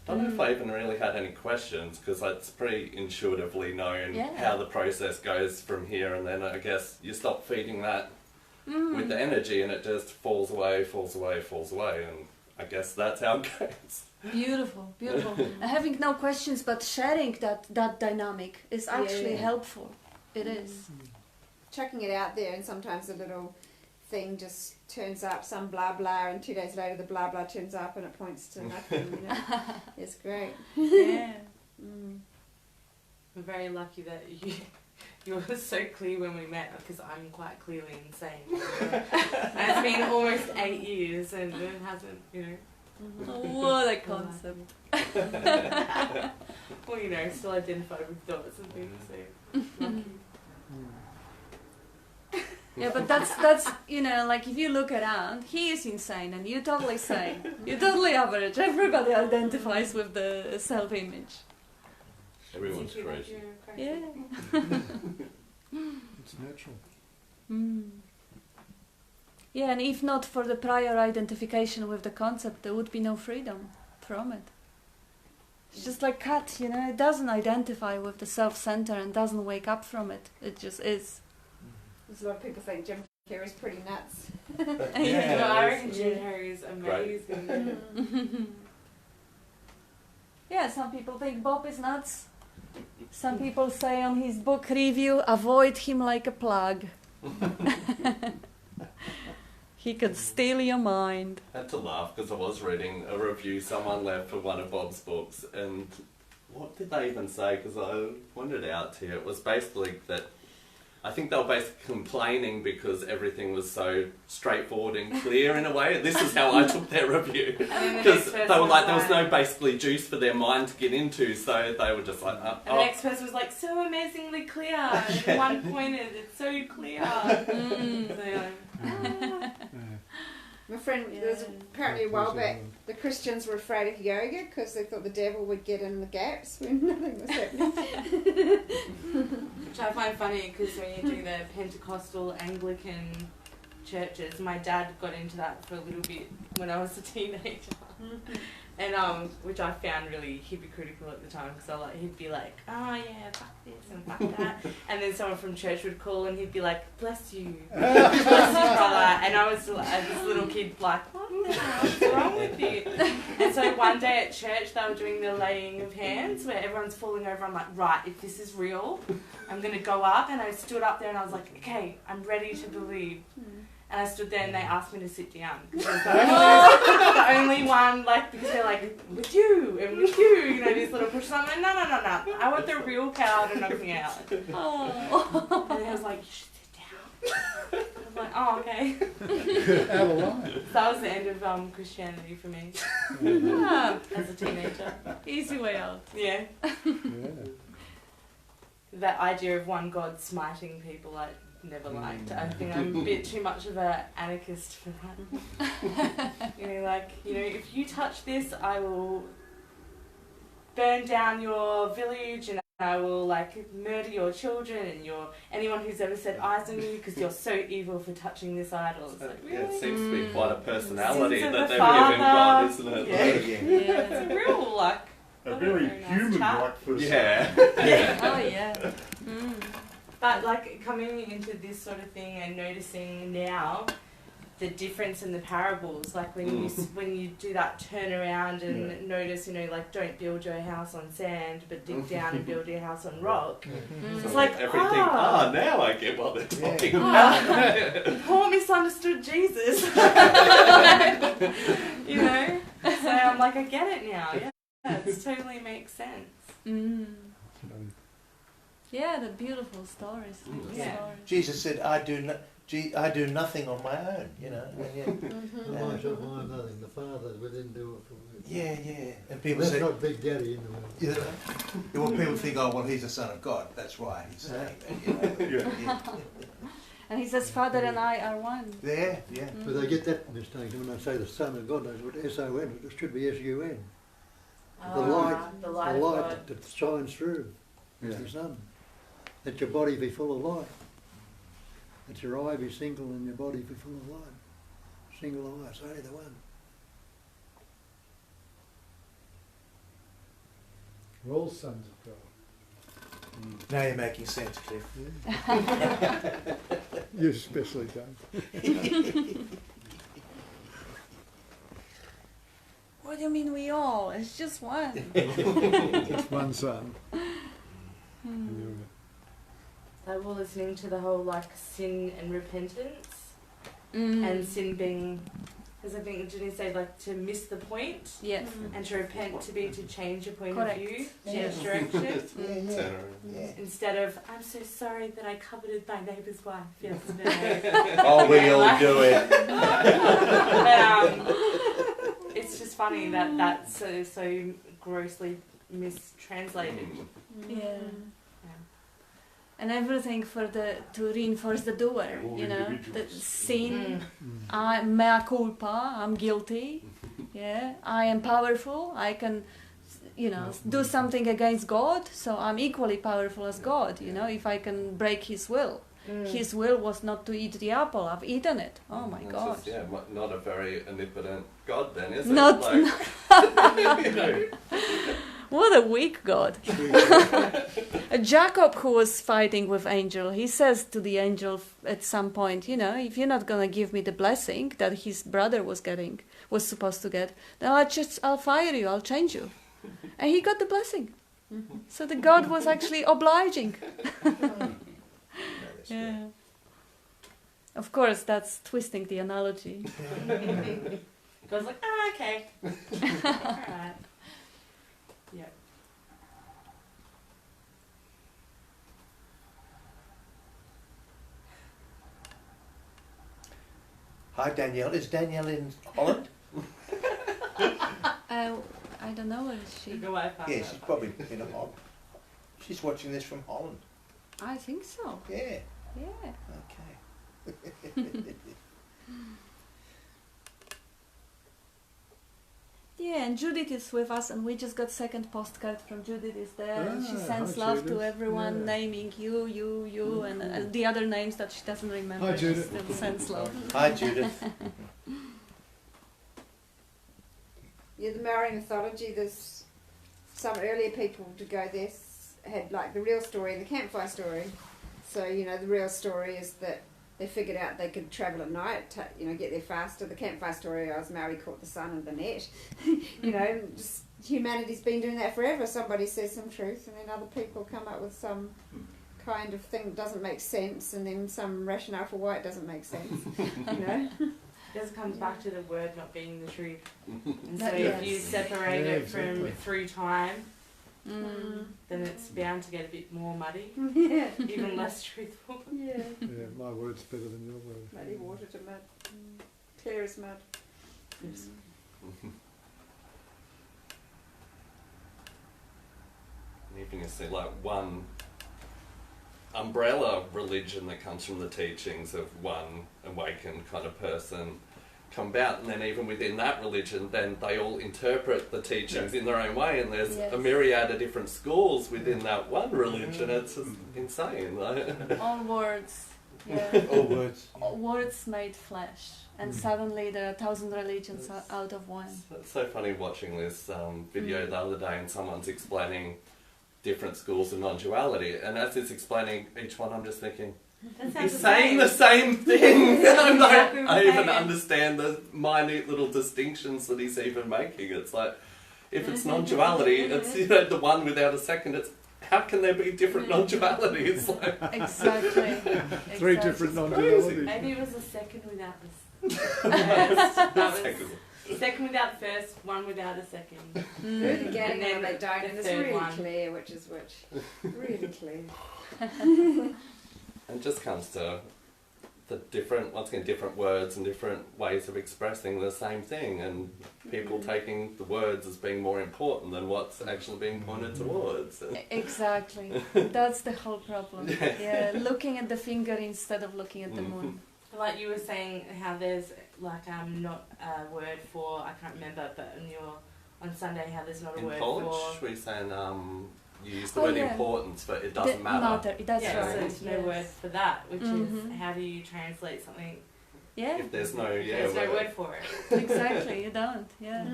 I don't know if I even really had any questions, because it's pretty intuitively known how the process goes from here, and then I guess you stop feeding that with the energy, and it just falls away, and I guess that's how it goes. Beautiful, beautiful. Having no questions, but sharing that dynamic is actually helpful. It is. Chucking it out there, and sometimes a little thing just turns up, some blah blah, and 2 days later the blah blah turns up and it points to nothing, you know. It's great. Yeah. I'm very lucky that you were so clear when we met, because I'm quite clearly insane. And it's been almost 8 years and it hasn't, you know. What a concept. Well, you know, still identify with thoughts and things, so lucky. Yeah, but that's you know, like if you look around, he is insane and you're totally sane. You're totally average. Everybody identifies with the self-image. Everyone's Think you like crazy. you're crazy? Yeah. It's natural. Yeah, and if not for the prior identification with the concept, there would be no freedom from it. It's just like cat, you know, it doesn't identify with the self-center and doesn't wake up from it. It just is. There's a lot of people think Jim Carrey's pretty nuts. Yeah, I reckon Jim Carrey is amazing. Yeah, some people think Bob is nuts. Some people say on his book review, avoid him like a plug. He could steal your mind. I had to laugh because I was reading a review someone left for one of Bob's books, and what did they even say? Because I pointed out to you, it was basically that I think they were basically complaining because everything was so straightforward and clear in a way. This is how I took their review. Because they were like, there was no basically juice for their mind to get into, so they were just like, And the next person was like, so amazingly clear. And one pointed, it's so clear. So you're like, My friend, there was apparently a while back, the Christians were afraid of yoga because they thought the devil would get in the gaps when nothing was happening. which I find funny because when you do the Pentecostal Anglican churches, my dad got into that for a little bit when I was a teenager. And which I found really hypocritical at the time, because he'd be like, oh yeah, fuck this and fuck that, and then someone from church would call and he'd be like, bless you, bless you, brother, and I was like, this little kid like, what the hell is wrong with you? And so one day at church they were doing the laying of hands where everyone's falling over. I'm like, right, if this is real, I'm gonna go up, and I stood up there and I was like, okay, I'm ready to believe. And I stood there and they asked me to sit down. Because the only one, like, because they're like, with you, and with you, you know, these little pushes. I'm like, no. I want the real power to knock me out. Oh. And I was like, you should sit down. I was like, oh, okay. Out of line. So that was the end of Christianity for me as a teenager. Easy way out. Yeah. Yeah. That idea of one God smiting people, I never liked. I think I'm a bit too much of an anarchist for that. If you touch this, I will burn down your village and I will like murder your children and anyone who's ever set eyes on you because you're so evil for touching this idol. It's like, really? Yeah, it seems to be quite a personality Sins that of they've the given God, Father. isn't it? Yeah. Yeah. It's a real like. A very nice human-like person. Yeah. Oh yeah. Mm. But like coming into this sort of thing and noticing now the difference in the parables, like when you do that turn around and notice, like don't build your house on sand, but dig down and build your house on rock. Mm. It's like everything. Now I get what they're talking about. Paul misunderstood Jesus. So I'm like, I get it now. Yeah, it totally makes sense. Mm. Yeah, the beautiful stories. Yeah. Jesus said, I do nothing on my own, And Myself, I am nothing. The Father within do it for me. yeah. And people That's say, not Big Daddy in the world. well, people think, oh, well, he's the Son of God. That's why he's saying that, And he says, Father and I are one. Yeah. But they get that mistaken when they say the Son of God. They put S-O-N. It should be S-U-N. The light that shines through is the sun. Let your body be full of light. Let your eye be single and your body be full of light. Single eye, it's only the one. We're all sons of God. Now you're making sense, Cliff. You especially don't. What do you mean we all? It's just one. It's one son. Like we're listening to the whole like sin and repentance, Mm. and sin being, because I think Jenny said like to miss the point, Yes. and to repent to be to change your point Correct. of view, Yes. change direction, Turn around. instead of I'm so sorry that I coveted my neighbour's wife yesterday. Oh, we all do it. But, it's just funny that that's so grossly mistranslated. Yeah. And everything to reinforce the doer, All the individuals. sin, mea culpa, I'm guilty, I am powerful, I can, do something against God, so I'm equally powerful as God, if I can break His will. His will was not to eat the apple, I've eaten it, oh my It's God. just, not a very omnipotent God then, is Not- it? What a weak God. Jacob, who was fighting with angel, he says to the angel at some point, if you're not going to give me the blessing that his brother was supposed to get, then I'll fire you, I'll change you. And he got the blessing. So the God was actually obliging. Yeah. Of course, that's twisting the analogy. God's like, okay. Alright. Yeah. Hi, Danielle. Is Danielle in Holland? I don't know where is she. Go Wi-Fi. Yeah, she's probably in Holland. She's watching this from Holland. I think so. Yeah. Yeah. Okay. Yeah, and Judith is with us, and we just got second postcard from Judith is there, and she Ah, sends hi, love Judith. to everyone, Yeah. naming you, and the other names that she doesn't remember. Hi, she Judith. still sends love. Hi, Judith. Yeah, the Maori mythology, there's some earlier people to go there had like the real story and the campfire story. So, the real story is that they figured out they could travel at night, get there faster. The campfire story was Maori caught the sun in the net. Just humanity's been doing that forever. Somebody says some truth and then other people come up with some kind of thing that doesn't make sense and then some rationale for why it doesn't make sense, It just comes back to the word not being the truth. And so Yes. if you separate Yeah, it from exactly. through time, Mm. then it's bound to get a bit more muddy, Yeah. even less truthful. Yeah. Yeah, my word's better than your word. Muddy water to mud. Clear as mud. Yes. Even you see like one umbrella religion that comes from the teachings of one awakened kind of person come about, and then even within that religion, then they all interpret the teachings in their own way, and there's a myriad of different schools within that one religion. It's just insane. All words. Yeah. All words. Words made flesh, and suddenly there are 1,000 religions out of one. It's so funny watching this video the other day, and someone's explaining different schools of non-duality, and as it's explaining each one, I'm just thinking, he's saying the same thing. I'm like, I even understand the minute little distinctions that he's even making. It's like, if it's non-duality, it's the one without a second. It's how can there be different non-dualities? Like, Exactly. Three different non-dualities. Maybe it was a second without the first. That was second without the first, one without a second. Really getting And then how they don't, and the it's third really one. clear which is which. Really clear. and just comes to the different, once again, different words and different ways of expressing the same thing, and people taking the words as being more important than what's actually being pointed towards. Exactly. That's the whole problem. Yeah, looking at the finger instead of looking at the moon. Like you were saying, how there's like not a word for, I can't remember, but on Sunday, how there's not a In word college, for. we're saying you use the Oh, word yeah. importance, but it doesn't matter. That's Yeah, right. so there's no Yes. word for that, which Mhm. is how do you translate something? Yeah, If there's no There's no word for it. exactly. You don't. Yeah.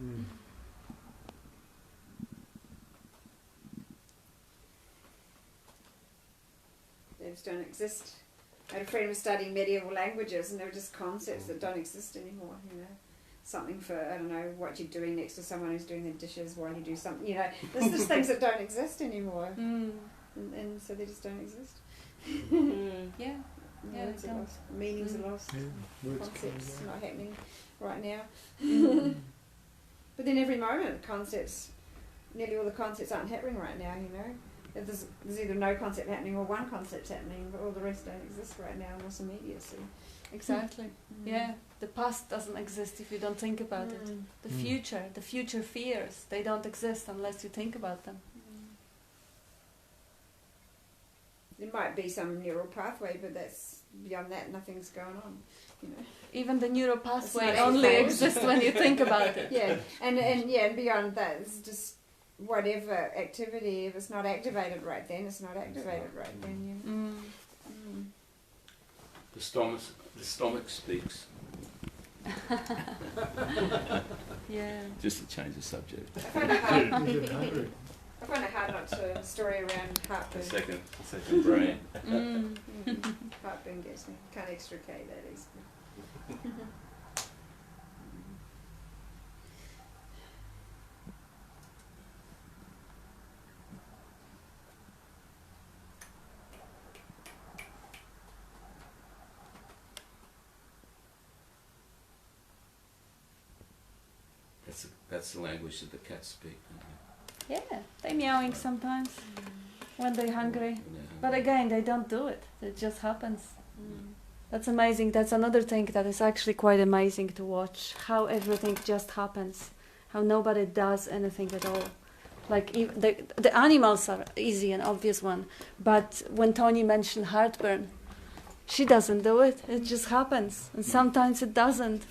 Mm. They just don't exist. I had a friend who was studying medieval languages, and they were just concepts that don't exist anymore, you know. Something for, I don't know, what you're doing next to someone who's doing the dishes while you do something, you know. There's just things that don't exist anymore. Mm. And so they just don't exist. Yeah. Yeah, Words they are don't. lost. Meanings are lost. Yeah, words Concepts come not happening right now. and But then every moment, concepts, nearly all the concepts aren't happening right now, you know. If there's either no concept happening or one concept's happening, but all the rest don't exist right now in this immediacy. Exactly. Yeah. The past doesn't exist if you don't think about it. The future fears, they don't exist unless you think about them. There might be some neural pathway, but that's beyond that, nothing's going on, you know. Even the neural pathway not only actual. exists when you think about it. Yeah, and beyond that, it's just whatever activity, if it's not activated right then, it's not activated right then, yeah. Mm. The stomach speaks. Yeah. Just to change the subject. I find it hard, you get hungry. I find it hard not to story around heartburn. Second brain. Mm. Heartburn gets me. Can't extricate that easily. That's the language that the cats speak. Yeah, they meowing sometimes when they're hungry. When they're But hungry. again, they don't do it. It just happens. That's amazing. That's another thing that is actually quite amazing to watch. How everything just happens. How nobody does anything at all. Like the animals are easy and obvious one. But when Tony mentioned heartburn, she doesn't do it. It just happens. And sometimes it doesn't.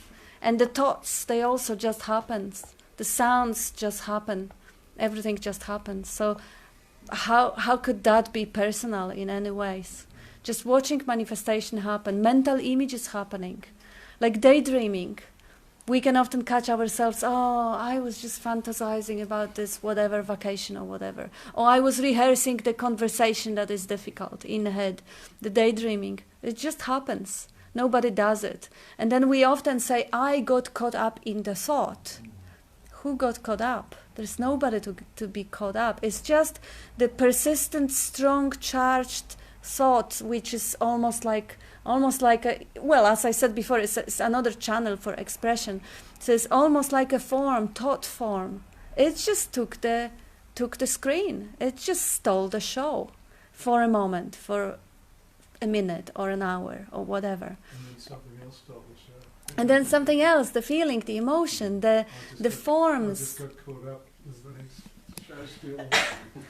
And the thoughts, they also just happens. The sounds just happen. Everything just happens. So how could that be personal in any ways? Just watching manifestation happen, mental images happening, like daydreaming. We can often catch ourselves, oh, I was just fantasizing about this whatever vacation or whatever. Or I was rehearsing the conversation that is difficult in the head. The daydreaming, it just happens. Nobody does it. And then we often say, I got caught up in the thought. Who got caught up? There's nobody to be caught up. It's just the persistent, strong, charged thought, which is almost like a, well, as I said before, it's another channel for expression. So it's almost like a form, thought form. It just took the screen. It just stole the show for a moment, for a minute or an hour or whatever. And then something else stole the show. And then something else, the feeling, the emotion, the forms. I just got caught up as the next show stealer.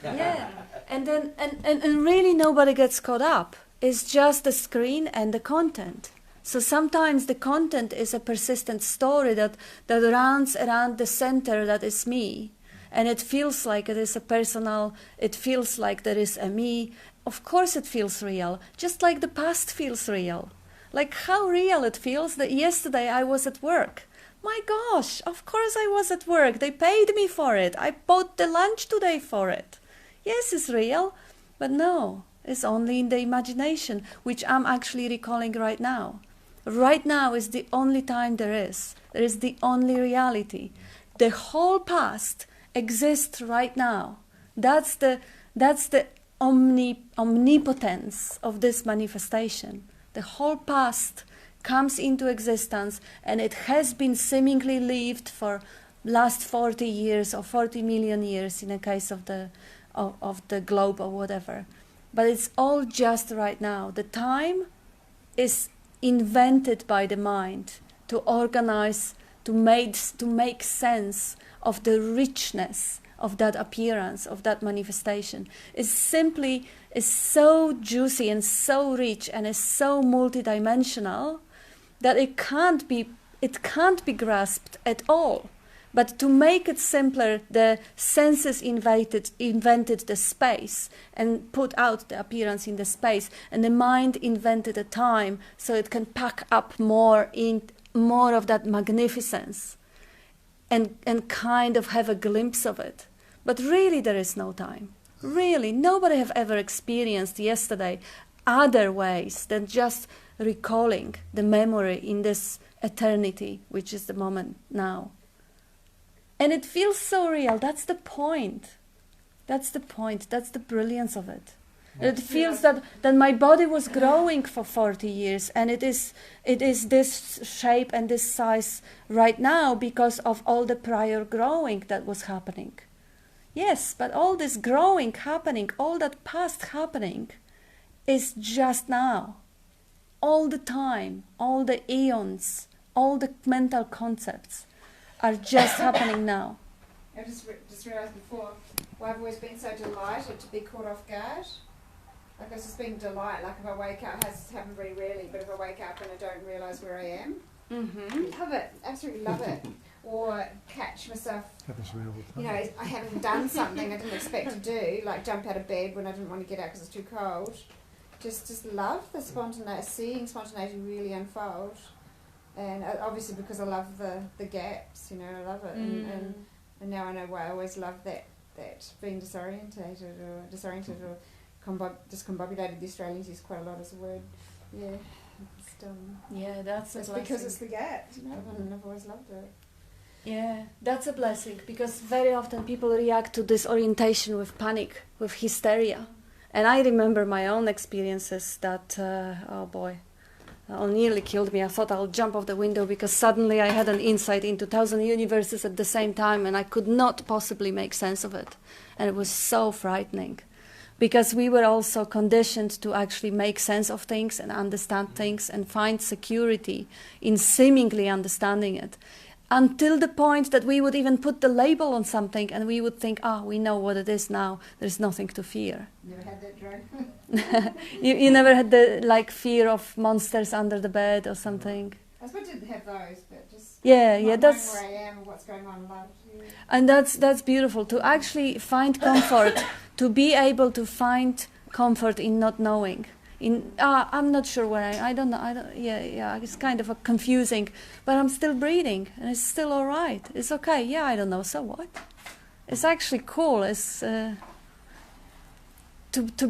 Yeah, and then and really nobody gets caught up. It's just the screen and the content. So sometimes the content is a persistent story that runs around the center that is me. And it feels like it is a personal, it feels like there is a me. Of course it feels real, just like the past feels real. Like how real it feels that yesterday I was at work. My gosh, of course I was at work. They paid me for it. I bought the lunch today for it. Yes, it's real, but no, it's only in the imagination, which I'm actually recalling right now. Right now is the only time there is. There is the only reality. The whole past exists right now. That's the omnipotence of this manifestation. The whole past comes into existence, and it has been seemingly lived for last 40 years or 40 million years in the case of the globe or whatever. But it's all just right now. The time is invented by the mind to organize, to make sense of the richness of that appearance, of that manifestation. Is so juicy and so rich and is so multidimensional that it can't be grasped at all. But to make it simpler, the senses invented the space and put out the appearance in the space, and the mind invented a time so it can pack up more of that magnificence and kind of have a glimpse of it. But really there is no time. Really, nobody have ever experienced yesterday other ways than just recalling the memory in this eternity, which is the moment now. And it feels so real. That's the point. That's the point. That's the brilliance of it. It feels that my body was growing for 40 years, and it is this shape and this size right now because of all the prior growing that was happening. Yes, but all this growing happening, all that past happening, is just now. All the time, all the eons, all the mental concepts are just happening now. I just realised before, well, I've always been so delighted to be caught off guard. Like it's just been delight. Like if I wake up, it has happened very rarely, but if I wake up and I don't realise where I am, love it, absolutely love it. Or catch myself, you know, I haven't done something I didn't expect to do, like jump out of bed when I didn't want to get out because it's too cold. Just love the spontaneity, seeing spontaneity really unfold. And obviously because I love the gaps, you know, I love it. And now I know why I always love that being disorientated or discombobulated. The Australians use quite a lot as a word. Yeah. Yeah, that's a blessing. Because it's the gaps, you know, and I've always loved it. Yeah, that's a blessing, because very often people react to disorientation with panic, with hysteria. And I remember my own experiences that, nearly killed me. I thought I'll jump off the window because suddenly I had an insight into 1,000 universes at the same time, and I could not possibly make sense of it. And it was so frightening, because we were also conditioned to actually make sense of things and understand things and find security in seemingly understanding it. Until the point that we would even put the label on something and we would think, we know what it is now, there's nothing to fear. Never had that drug? you never had the fear of monsters under the bed or something? I suppose I didn't have those, but just not that's where I am and what's going on in life. Yeah. And that's beautiful, to actually find comfort, to be able to find comfort in not knowing. I'm not sure where I don't know. It's kind of confusing, but I'm still breathing, and it's still all right. It's okay. Yeah, I don't know. So what? It's actually cool. It's to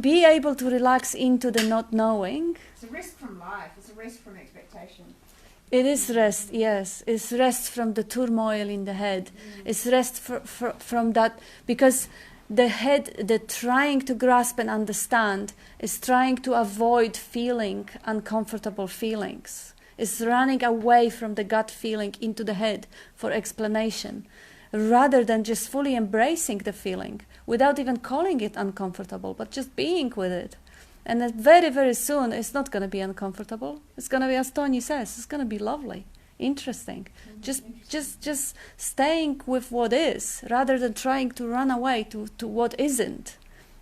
be able to relax into the not knowing. It's a rest from life. It's a rest from expectation. It is rest. Yes, it's rest from the turmoil in the head. It's rest from that, because the head, the trying to grasp and understand, is trying to avoid feeling uncomfortable feelings. It's running away from the gut feeling into the head for explanation, rather than just fully embracing the feeling without even calling it uncomfortable, but just being with it. And then very, very soon, it's not going to be uncomfortable. It's going to be, as Tony says, it's going to be lovely. Interesting. Just staying with what is, rather than trying to run away to what isn't.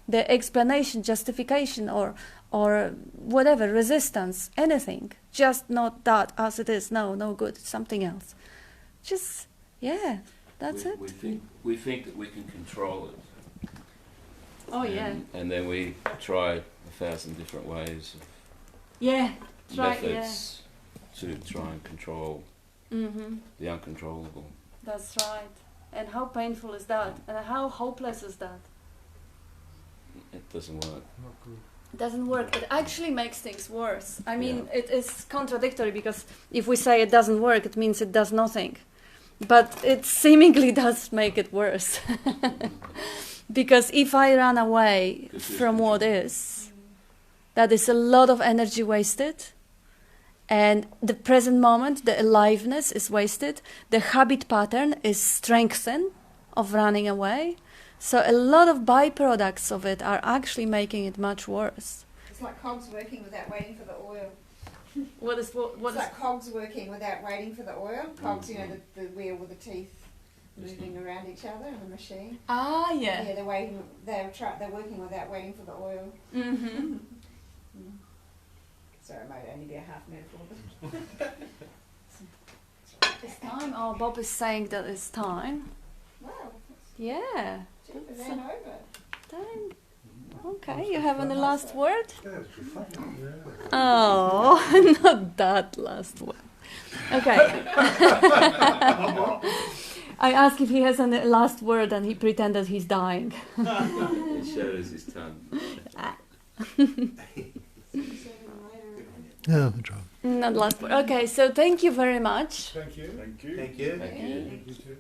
The explanation, justification, or or whatever, resistance, anything. Just not that as it is. No, no good. It's something else. Just, yeah, that's it. We think that we can control it. Oh, yeah. And then we try 1,000 different ways of Yeah, methods to try and control Mm-hmm. the uncontrollable. That's right. And how painful is that? And how hopeless is that? It doesn't work. It doesn't work. It actually makes things worse. I mean, it is contradictory because if we say it doesn't work, it means it does nothing. But it seemingly does make it worse. Because if I run away from what is, that is a lot of energy wasted. And the present moment, the aliveness is wasted. The habit pattern is strengthened of running away. So a lot of byproducts of it are actually making it much worse. It's like cogs working without waiting for the oil. What It's like cogs working without waiting for the oil. Cogs, you know, the wheel with the teeth moving around each other in the machine. Ah, yeah. Yeah, they're waiting. They're working without waiting for the oil. Mm-hmm. Sorry, it might only be a half metaphor. It's time. Oh, Bob is saying that it's time. Wow, Yeah. it ran over. Time. Okay, you have any last word? Oh, not that last word. Okay. I asked if he has any last word and he pretended he's dying. It shows his tongue. No, that's right. Not last word. Okay, so thank you very much. Thank you. Thank you. Thank you. Thank you. You too.